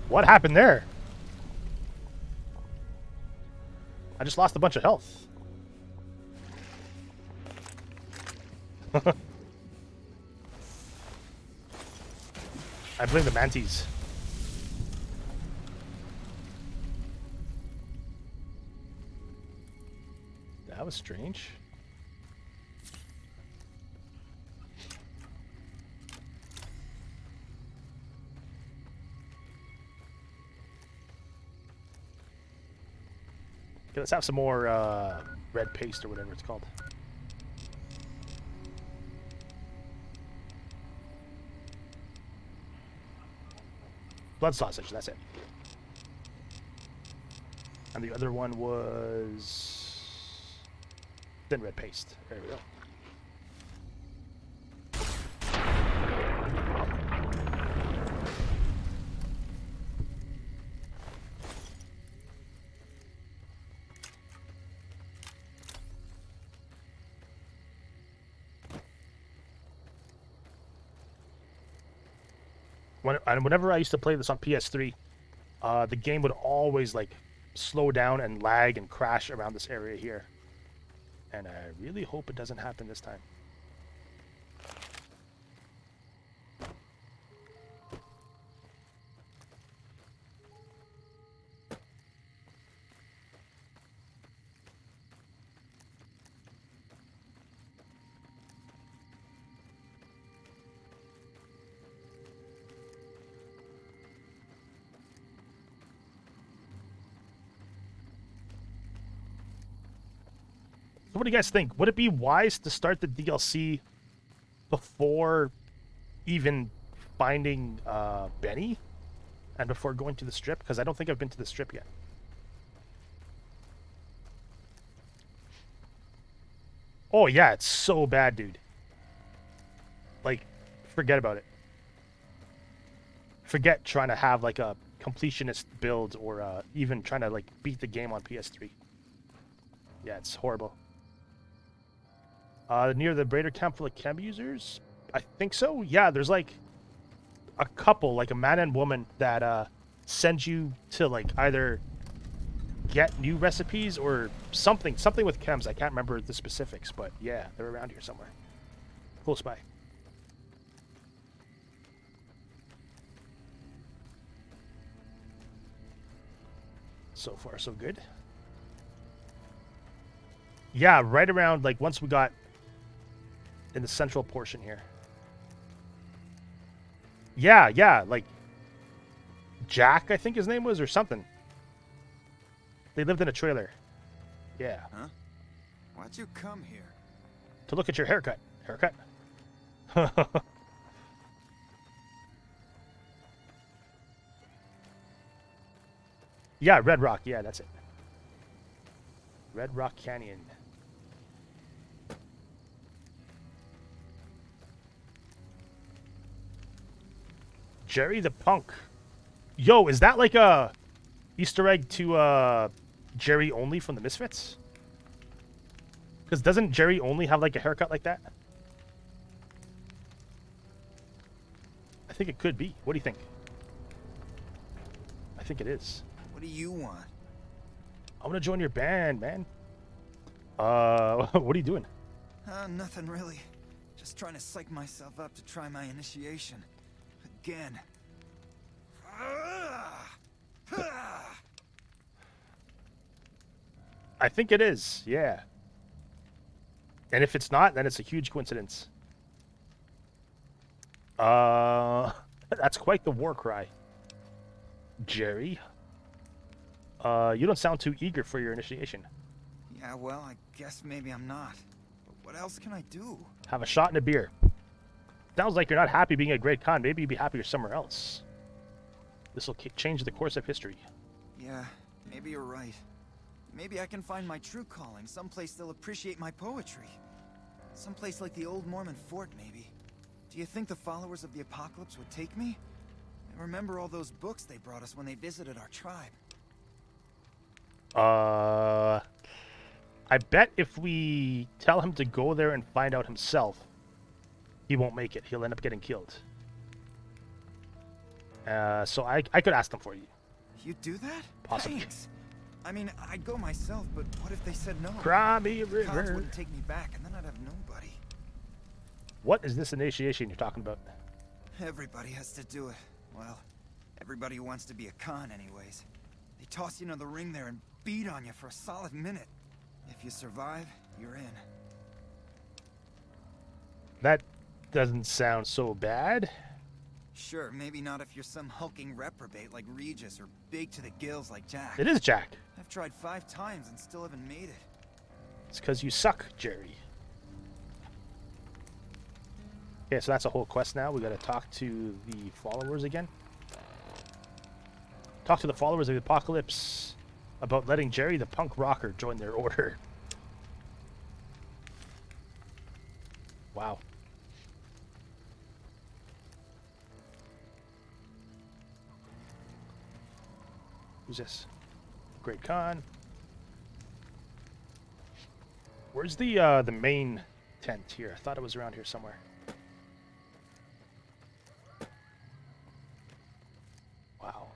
[SPEAKER 1] What happened there? I just lost a bunch of health. I blame the mantis. That was strange. Okay, let's have some more red paste or whatever it's called. Blood sausage, that's it. And the other one was thin red paste. There we go. Whenever I used to play this on PS3, the game would always like slow down and lag and crash around this area here. And I really hope it doesn't happen this time. So what do you guys think? Would it be wise to start the DLC before even finding Benny and before going to the strip? Because I don't think I've been to the strip yet. Oh, yeah, it's so bad, dude. Like, forget about it. Forget trying to have, like, a completionist build or even trying to, like, beat the game on PS3. Yeah, it's horrible. Near the Braider camp full of chem users? I think so. Yeah, there's, like, a couple, like a man and woman that send you to, like, either get new recipes or something with chems. I can't remember the specifics, but yeah, they're around here somewhere, close by. So far so good. Yeah, right around, like, once we got in the central portion here. Yeah, like Jack, I think his name was, or something. They lived in a trailer. Yeah.
[SPEAKER 17] Huh? Why'd you come here?
[SPEAKER 1] To look at your haircut. Haircut? Yeah, Red Rock. Yeah, that's it. Red Rock Canyon. Jerry the Punk. Yo, is that like a Easter egg to Jerry Only from the Misfits? Because doesn't Jerry Only have like a haircut like that? I think it could be. What do you think? I think it is.
[SPEAKER 17] What do you want?
[SPEAKER 1] I want to join your band, man. What are you doing?
[SPEAKER 17] Nothing really. Just trying to psych myself up to try my initiation. Again.
[SPEAKER 1] I think it is, yeah. And if it's not, then it's a huge coincidence. That's quite the war cry. Jerry? You don't sound too eager for your initiation.
[SPEAKER 17] Yeah, well, I guess maybe I'm not. But what else can I do?
[SPEAKER 1] Have a shot and a beer. Sounds like you're not happy being a great con. Maybe you'd be happier somewhere else. This will change the course of history.
[SPEAKER 17] Yeah, maybe you're right. Maybe I can find my true calling, someplace they'll appreciate my poetry. Someplace like the old Mormon fort, maybe. Do you think the followers of the apocalypse would take me? I remember all those books they brought us when they visited our tribe.
[SPEAKER 1] I bet if we tell him to go there and find out himself, he won't make it. He'll end up getting killed. So I could ask them for you.
[SPEAKER 17] You'd do that?
[SPEAKER 1] Possibly.
[SPEAKER 17] Thanks. I mean, I'd go myself, but what if they said no?
[SPEAKER 1] Cry me a
[SPEAKER 17] The cops
[SPEAKER 1] river.
[SPEAKER 17] wouldn't take me back, and then I'd have nobody.
[SPEAKER 1] What is this initiation you're talking about?
[SPEAKER 17] Everybody has to do it. Well, everybody who wants to be a con anyways. They toss you into the ring there and beat on you for a solid minute. If you survive, you're in.
[SPEAKER 1] That doesn't sound so bad.
[SPEAKER 17] Sure, maybe not if you're some hulking reprobate like Regis or big to the gills like Jack.
[SPEAKER 1] It is Jack.
[SPEAKER 17] I've tried 5 times and still haven't made it.
[SPEAKER 1] It's because you suck, Jerry. Okay, so that's a whole quest now. We gotta talk to the followers again. Talk to the followers of the apocalypse about letting Jerry the punk rocker join their order. Wow. Who's this? Great Khan. Where's the main tent here? I thought it was around here somewhere. Wow.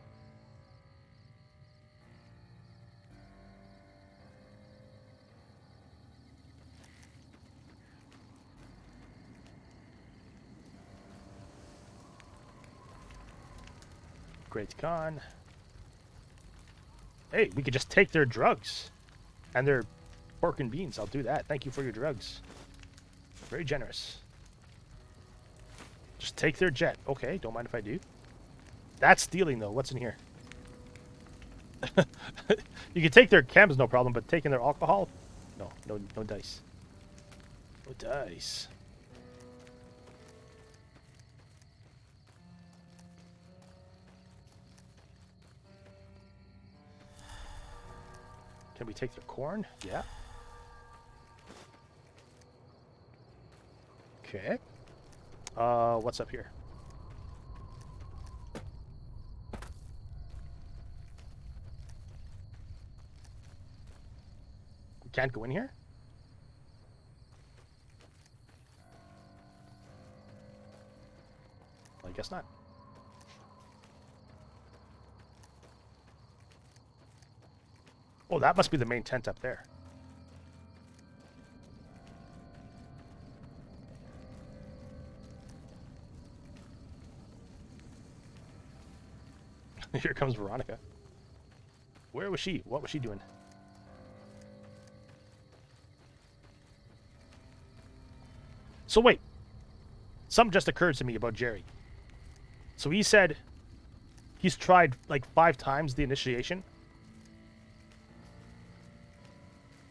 [SPEAKER 1] Great Khan. Hey, we could just take their drugs and their pork and beans. I'll do that. Thank you for your drugs. Very generous. Just take their jet. Okay, don't mind if I do. That's stealing, though. What's in here? You can take their chems, no problem, but taking their alcohol? No dice. No dice. Can we take their corn? Yeah. Okay. What's up here? We can't go in here? Well, I guess not. Oh, that must be the main tent up there. Here comes Veronica. Where was she? What was she doing? So wait. Something just occurred to me about Jerry. So he said he's tried like 5 times the initiation.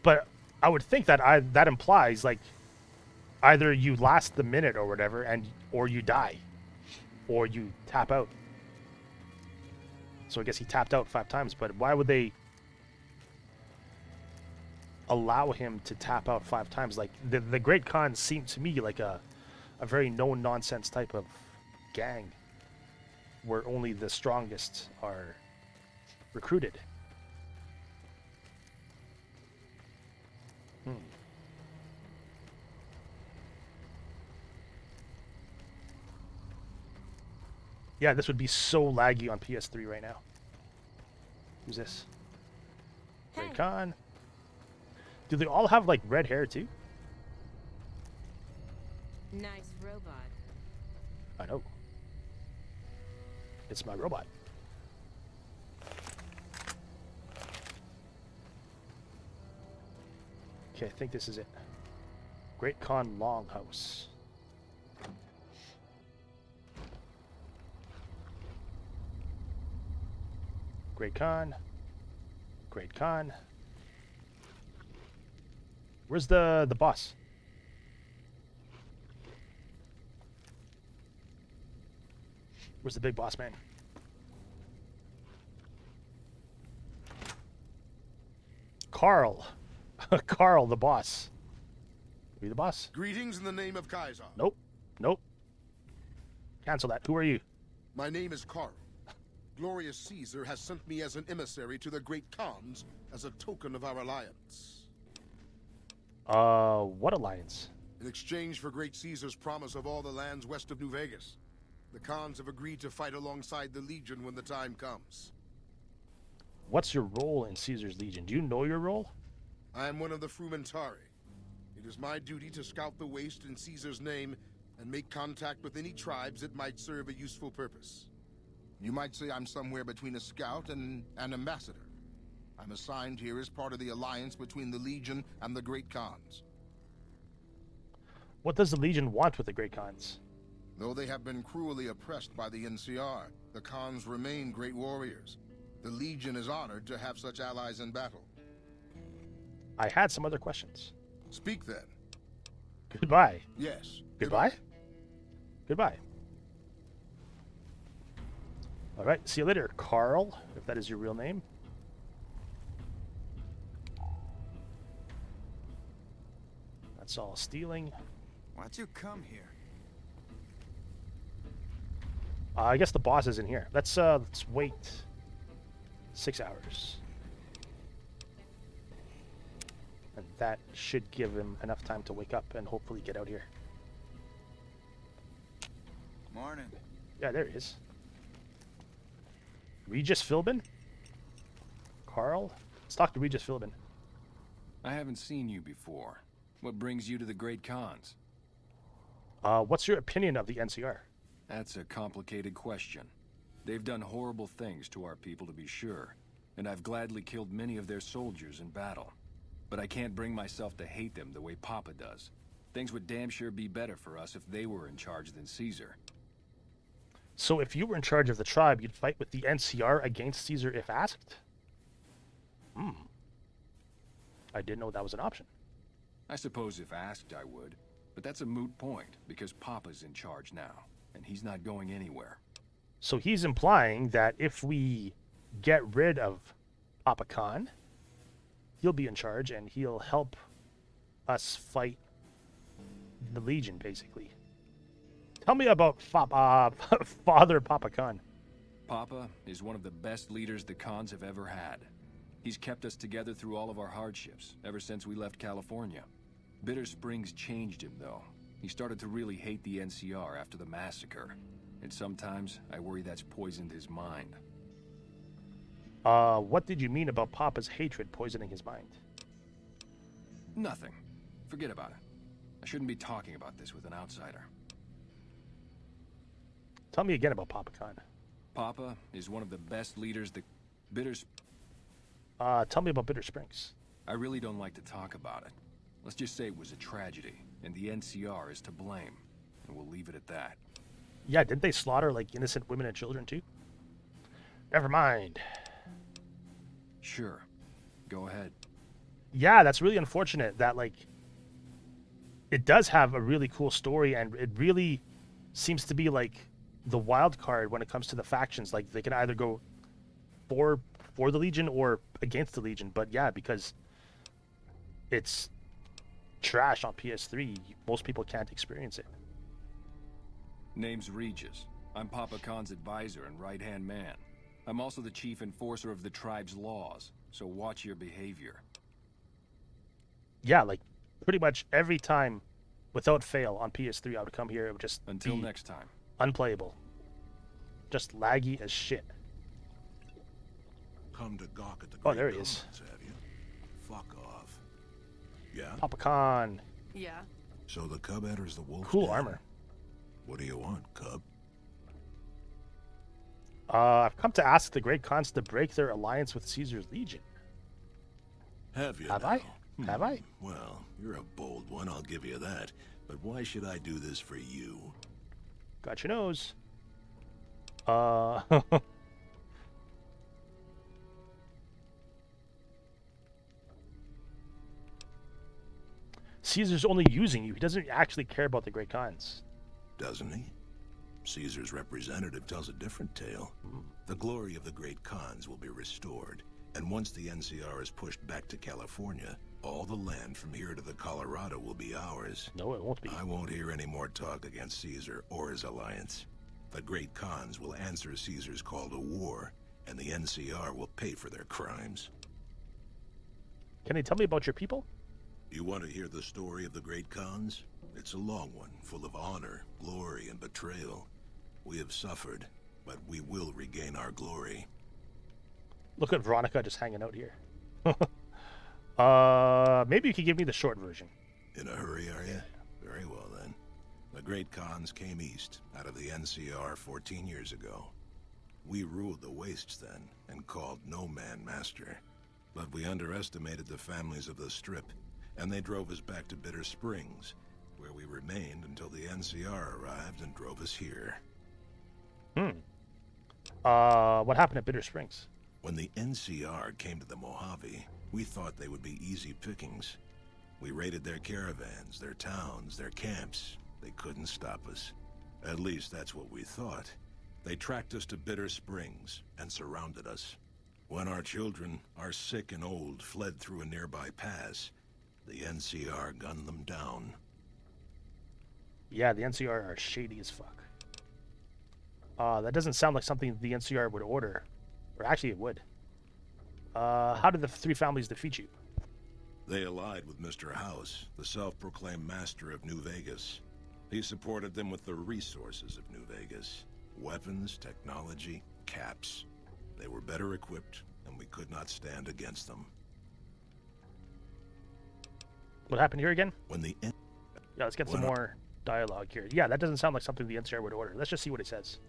[SPEAKER 1] But I would think that that implies like either you last the minute or whatever, or you die, or you tap out. So I guess he tapped out 5 times. But why would they allow him to tap out 5 times? Like the Great Khan seemed to me like a very no nonsense type of gang, where only the strongest are recruited. Yeah, this would be so laggy on PS3 right now. Who's this? Great Khan. Do they all have like red hair too?
[SPEAKER 14] Nice robot.
[SPEAKER 1] I know. It's my robot. Okay, I think this is it. Great Khan Longhouse. Great Khan. Great Khan. Where's the boss? Where's the big boss man? Carl. Carl, the boss. Are you the boss?
[SPEAKER 13] Greetings in the name of Kaiser.
[SPEAKER 1] Nope. Nope. Cancel that. Who are you?
[SPEAKER 13] My name is Carl. Glorious Caesar has sent me as an emissary to the Great Khans as a token of our alliance.
[SPEAKER 1] What alliance?
[SPEAKER 13] In exchange for Great Caesar's promise of all the lands west of New Vegas, the Khans have agreed to fight alongside the Legion when the time comes.
[SPEAKER 1] What's your role in Caesar's Legion? Do you know your role?
[SPEAKER 13] I am one of the Frumentari. It is my duty to scout the waste in Caesar's name and make contact with any tribes that might serve a useful purpose. You might say I'm somewhere between a scout and an ambassador. I'm assigned here as part of the alliance between the Legion and the Great Khans.
[SPEAKER 1] What does the Legion want with the Great Khans?
[SPEAKER 13] Though they have been cruelly oppressed by the NCR, the Khans remain great warriors. The Legion is honored to have such allies in battle.
[SPEAKER 1] I had some other questions.
[SPEAKER 13] Speak then.
[SPEAKER 1] Goodbye.
[SPEAKER 13] Yes.
[SPEAKER 1] Goodbye? Goodbye. All right, see you later, Carl, if that is your real name. That's all stealing.
[SPEAKER 17] Why'd you come here?
[SPEAKER 1] I guess the boss is in here. Let's wait 6 hours. And that should give him enough time to wake up and hopefully get out here.
[SPEAKER 17] Morning.
[SPEAKER 1] Yeah, there he is. Regis Philbin? Carl? Let's talk to Regis Philbin.
[SPEAKER 18] I haven't seen you before. What brings you to the Great Khans?
[SPEAKER 1] What's your opinion of the NCR?
[SPEAKER 18] That's a complicated question. They've done horrible things to our people, to be sure, and I've gladly killed many of their soldiers in battle. But I can't bring myself to hate them the way Papa does. Things would damn sure be better for us if they were in charge than Caesar.
[SPEAKER 1] So if you were in charge of the tribe, you'd fight with the NCR against Caesar if asked? I didn't know that was an option.
[SPEAKER 18] I suppose if asked, I would. But that's a moot point, because Papa's in charge now, and he's not going anywhere.
[SPEAKER 1] So he's implying that if we get rid of Papa Khan, he'll be in charge and he'll help us fight the Legion, basically. Tell me about Father Papa Khan.
[SPEAKER 18] Papa is one of the best leaders the Khans have ever had. He's kept us together through all of our hardships, ever since we left California. Bitter Springs changed him, though. He started to really hate the NCR after the massacre. And sometimes, I worry that's poisoned his mind.
[SPEAKER 1] What did you mean about Papa's hatred poisoning his mind?
[SPEAKER 18] Nothing. Forget about it. I shouldn't be talking about this with an outsider.
[SPEAKER 1] Tell me again about Papa Khan.
[SPEAKER 18] Papa is one of the best leaders the
[SPEAKER 1] Tell me about Bitter Springs.
[SPEAKER 18] I really don't like to talk about it. Let's just say it was a tragedy, and the NCR is to blame. And we'll leave it at that.
[SPEAKER 1] Yeah, didn't they slaughter, like, innocent women and children, too? Never mind.
[SPEAKER 18] Sure. Go ahead.
[SPEAKER 1] Yeah, that's really unfortunate that, like, it does have a really cool story, and it really seems to be, like, the wild card when it comes to the factions. Like, they can either go for the Legion or against the Legion. But yeah, because it's trash on PS3, most people can't experience it.
[SPEAKER 18] Name's Regis. I'm Papa Khan's advisor and right-hand man. I'm also the chief enforcer of the tribe's laws, so watch your behavior.
[SPEAKER 1] Yeah, like, pretty much every time, without fail, on PS3, I would come here, it would just
[SPEAKER 18] Until
[SPEAKER 1] be
[SPEAKER 18] next time.
[SPEAKER 1] Unplayable. Just laggy as shit.
[SPEAKER 19] Come to gawk at the
[SPEAKER 1] Oh, there he is.
[SPEAKER 19] Have you? Fuck off. Yeah?
[SPEAKER 1] Papa Khan.
[SPEAKER 4] Yeah.
[SPEAKER 19] So the cub enters the wolf's
[SPEAKER 1] Cool
[SPEAKER 19] den.
[SPEAKER 1] armor.
[SPEAKER 19] What do you want, cub?
[SPEAKER 1] I've come to ask the Great Khans to break their alliance with Caesar's Legion.
[SPEAKER 19] Have you
[SPEAKER 1] Have
[SPEAKER 19] now?
[SPEAKER 1] I? Have I?
[SPEAKER 19] Well, you're a bold one, I'll give you that. But why should I do this for you?
[SPEAKER 1] Got your nose. Caesar's only using you. He doesn't actually care about the Great Khans.
[SPEAKER 19] Doesn't he? Caesar's representative tells a different tale. The glory of the Great Khans will be restored, and once the NCR is pushed back to California, all the land from here to the Colorado will be ours.
[SPEAKER 1] No, it won't be.
[SPEAKER 19] I won't hear any more talk against Caesar or his alliance. The Great Khans will answer Caesar's call to war, and the NCR will pay for their crimes.
[SPEAKER 1] Can you tell me about your people?
[SPEAKER 19] You want to hear the story of the Great Khans? It's a long one, full of honor, glory, and betrayal. We have suffered, but we will regain our glory.
[SPEAKER 1] Look at Veronica just hanging out here. Maybe you could give me the short version.
[SPEAKER 19] In a hurry, are you? Very well, then. The Great Khans came east, out of the NCR 14 years ago. We ruled the wastes then, and called no man master. But we underestimated the families of the Strip, and they drove us back to Bitter Springs, where we remained until the NCR arrived and drove us here.
[SPEAKER 1] What happened at Bitter Springs?
[SPEAKER 19] When the NCR came to the Mojave, we thought they would be easy pickings. We raided their caravans, their towns, their camps. They couldn't stop us. At least that's what we thought. They tracked us to Bitter Springs and surrounded us. When our children, our sick and old, fled through a nearby pass, the NCR gunned them down.
[SPEAKER 1] Yeah, the NCR are shady as fuck. That doesn't sound like something the NCR would order. Or actually, it would. How did the three families defeat you?
[SPEAKER 19] They allied with Mr. House, the self-proclaimed master of New Vegas. He supported them with the resources of New Vegas. Weapons, technology, caps. They were better equipped, and we could not stand against them.
[SPEAKER 1] What happened here again?
[SPEAKER 19] When the
[SPEAKER 1] Yeah, let's get some more dialogue here. Yeah, that doesn't sound like something the NCR would order. Let's just see what it says.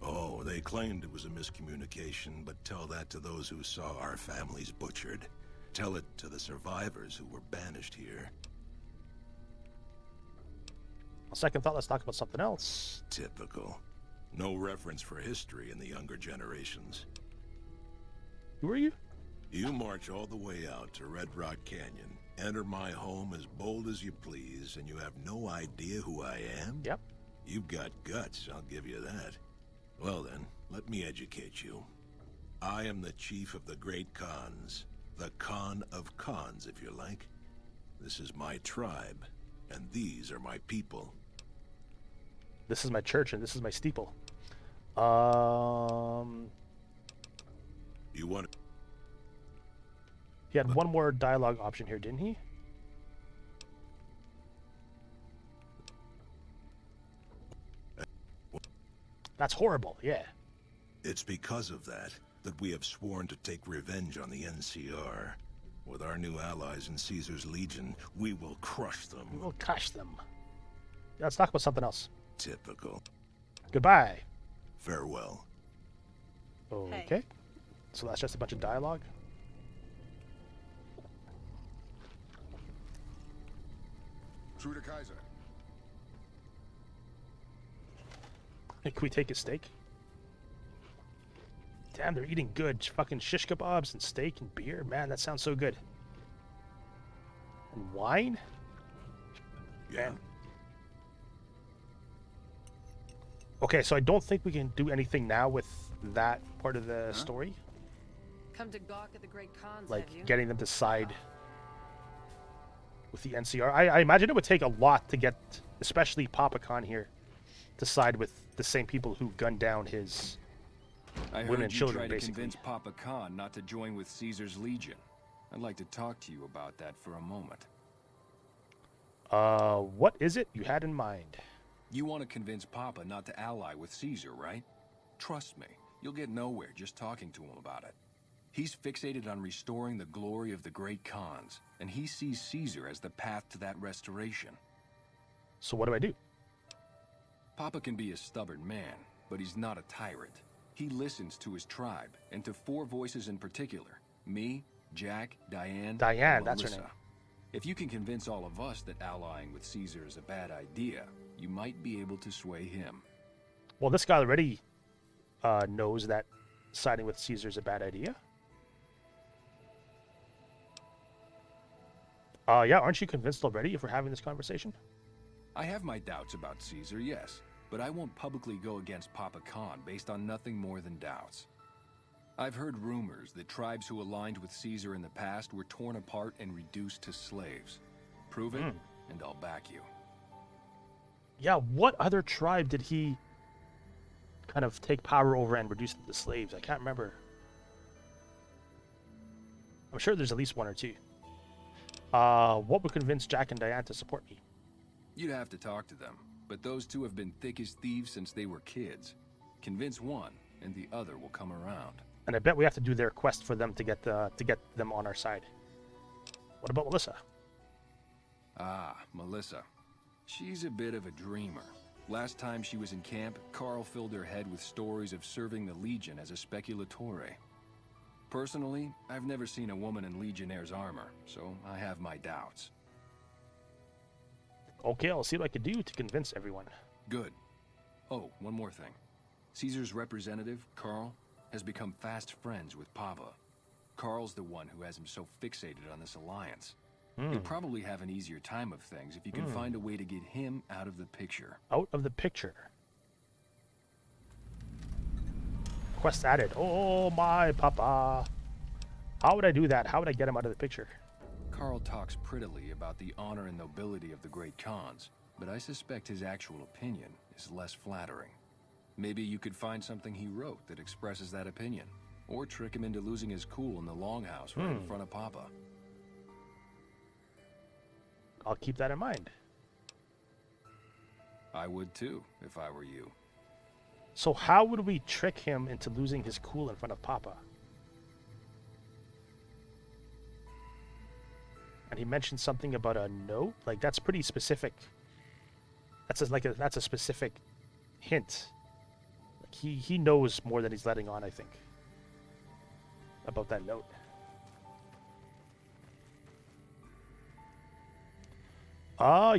[SPEAKER 19] Oh, they claimed it was a miscommunication, but tell that to those who saw our families butchered. Tell it to the survivors who were banished here.
[SPEAKER 1] On second thought, let's talk about something else.
[SPEAKER 19] Typical. No reference for history in the younger generations.
[SPEAKER 1] Who are you?
[SPEAKER 19] You march all the way out to Red Rock Canyon, enter my home as bold as you please, and you have no idea who I am?
[SPEAKER 1] Yep.
[SPEAKER 19] You've got guts, I'll give you that. Well then, let me educate you. I am the chief of the Great Khans. The Khan of Khans, if you like. This is my tribe. And these are my people.
[SPEAKER 1] This is my church and this is my steeple.
[SPEAKER 19] You want...
[SPEAKER 1] He had one more dialogue option here, didn't he? That's horrible, yeah.
[SPEAKER 19] It's because of that we have sworn to take revenge on the NCR. With our new allies in Caesar's Legion, we will crush them.
[SPEAKER 1] We will crush them. Yeah, let's talk about something else.
[SPEAKER 19] Typical.
[SPEAKER 1] Goodbye.
[SPEAKER 19] Farewell.
[SPEAKER 1] Okay.
[SPEAKER 4] Hey.
[SPEAKER 1] So that's just a bunch of dialogue?
[SPEAKER 13] True to Kaiser.
[SPEAKER 1] Hey, can we take his steak? Damn, they're eating good. Fucking shish kebabs and steak and beer. Man, that sounds so good. And wine?
[SPEAKER 19] Yeah.
[SPEAKER 1] Man. Okay, so I don't think we can do anything now with that part of the story.
[SPEAKER 4] Come to gawk at the great cons,
[SPEAKER 1] Like,
[SPEAKER 4] have you?
[SPEAKER 1] getting them to side with the NCR. I imagine it would take a lot to get, especially Papa Khan here, to side with the same people who gunned down his women and children,
[SPEAKER 18] tried to
[SPEAKER 1] basically.
[SPEAKER 18] convince Papa Khan not to join with Caesar's Legion. I'd like to talk to you about that for a moment.
[SPEAKER 1] What is it you had in mind?
[SPEAKER 18] You want to convince Papa not to ally with Caesar, right? Trust me, you'll get nowhere just talking to him about it. He's fixated on restoring the glory of the great Khans, and he sees Caesar as the path to that restoration.
[SPEAKER 1] So what do I do?
[SPEAKER 18] Papa can be a stubborn man, but he's not a tyrant. He listens to his tribe, and to 4 voices in particular. Me, Jack, Diane, and
[SPEAKER 1] that's her
[SPEAKER 18] Melissa.
[SPEAKER 1] name.
[SPEAKER 18] If you can convince all of us that allying with Caesar is a bad idea, you might be able to sway him.
[SPEAKER 1] Well, this guy already knows that siding with Caesar is a bad idea. Yeah, aren't you convinced already if we're having this conversation?
[SPEAKER 18] I have my doubts about Caesar, yes, but I won't publicly go against Papa Khan based on nothing more than doubts. I've heard rumors that tribes who aligned with Caesar in the past were torn apart and reduced to slaves. Prove it, and I'll back you.
[SPEAKER 1] Yeah, what other tribe did he kind of take power over and reduce them to slaves? I can't remember. I'm sure there's at least 1 or 2. What would convince Jack and Diane to support me?
[SPEAKER 18] You'd have to talk to them, but those 2 have been thick as thieves since they were kids. Convince one, and the other will come around.
[SPEAKER 1] And I bet we have to do their quest for them to get them on our side. What about Melissa?
[SPEAKER 18] Ah, Melissa. She's a bit of a dreamer. Last time she was in camp, Carl filled her head with stories of serving the Legion as a speculatore. Personally, I've never seen a woman in Legionnaire's armor, so I have my doubts.
[SPEAKER 1] Okay, I'll see what I can do to convince everyone.
[SPEAKER 18] Good. Oh, one more thing. Caesar's representative, Carl, has become fast friends with Papa. Carl's the one who has him so fixated on this alliance. You'll probably have an easier time of things if you can find a way to get him out of the picture.
[SPEAKER 1] Out of the picture. Quest added. Oh my papa. How would I do that? How would I get him out of the picture?
[SPEAKER 18] Carl talks prettily about the honor and nobility of the great Khans, but I suspect his actual opinion is less flattering. Maybe you could find something he wrote that expresses that opinion, or trick him into losing his cool in the longhouse right in front of Papa.
[SPEAKER 1] I'll keep that in mind.
[SPEAKER 18] I would too, if I were you.
[SPEAKER 1] So how would we trick him into losing his cool in front of Papa? And he mentioned something about a note. Like, that's pretty specific. That's a specific hint. Like, he knows more than he's letting on, I think, about that note.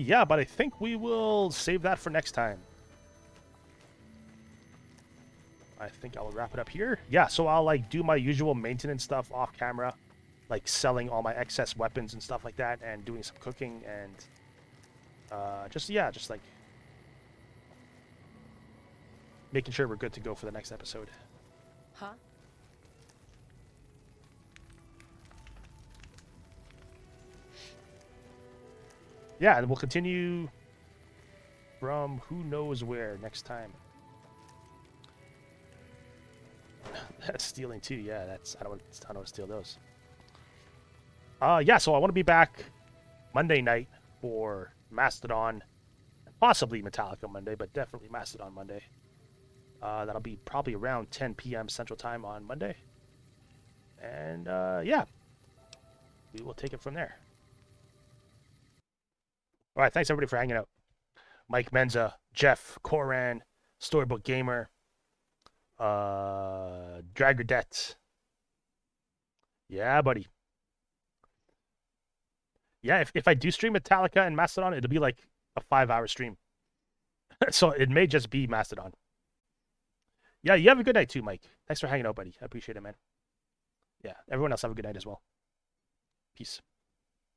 [SPEAKER 1] Yeah, but I think we will save that for next time. I think I'll wrap it up here. Yeah, so I'll like do my usual maintenance stuff off camera, like selling all my excess weapons and stuff like that, and doing some cooking and just like making sure we're good to go for the next episode.
[SPEAKER 4] Huh?
[SPEAKER 1] yeah, and we'll continue from who knows where next time. That's stealing too. Yeah, that's I don't want to steal those. Yeah, so I want to be back Monday night for Mastodon, possibly Metallica Monday, but definitely Mastodon Monday. That'll be probably around 10 p.m. Central Time on Monday. And yeah, we will take it from there. All right, thanks everybody for hanging out. Mike Menza, Jeff, Koran, Storybook Gamer, Dragodet. Yeah, buddy. Yeah, if I do stream Metallica and Mastodon, it'll be like a 5-hour stream. So it may just be Mastodon. Yeah, you have a good night too, Mike. Thanks for hanging out, buddy. I appreciate it, man. Yeah, everyone else have a good night as well. Peace.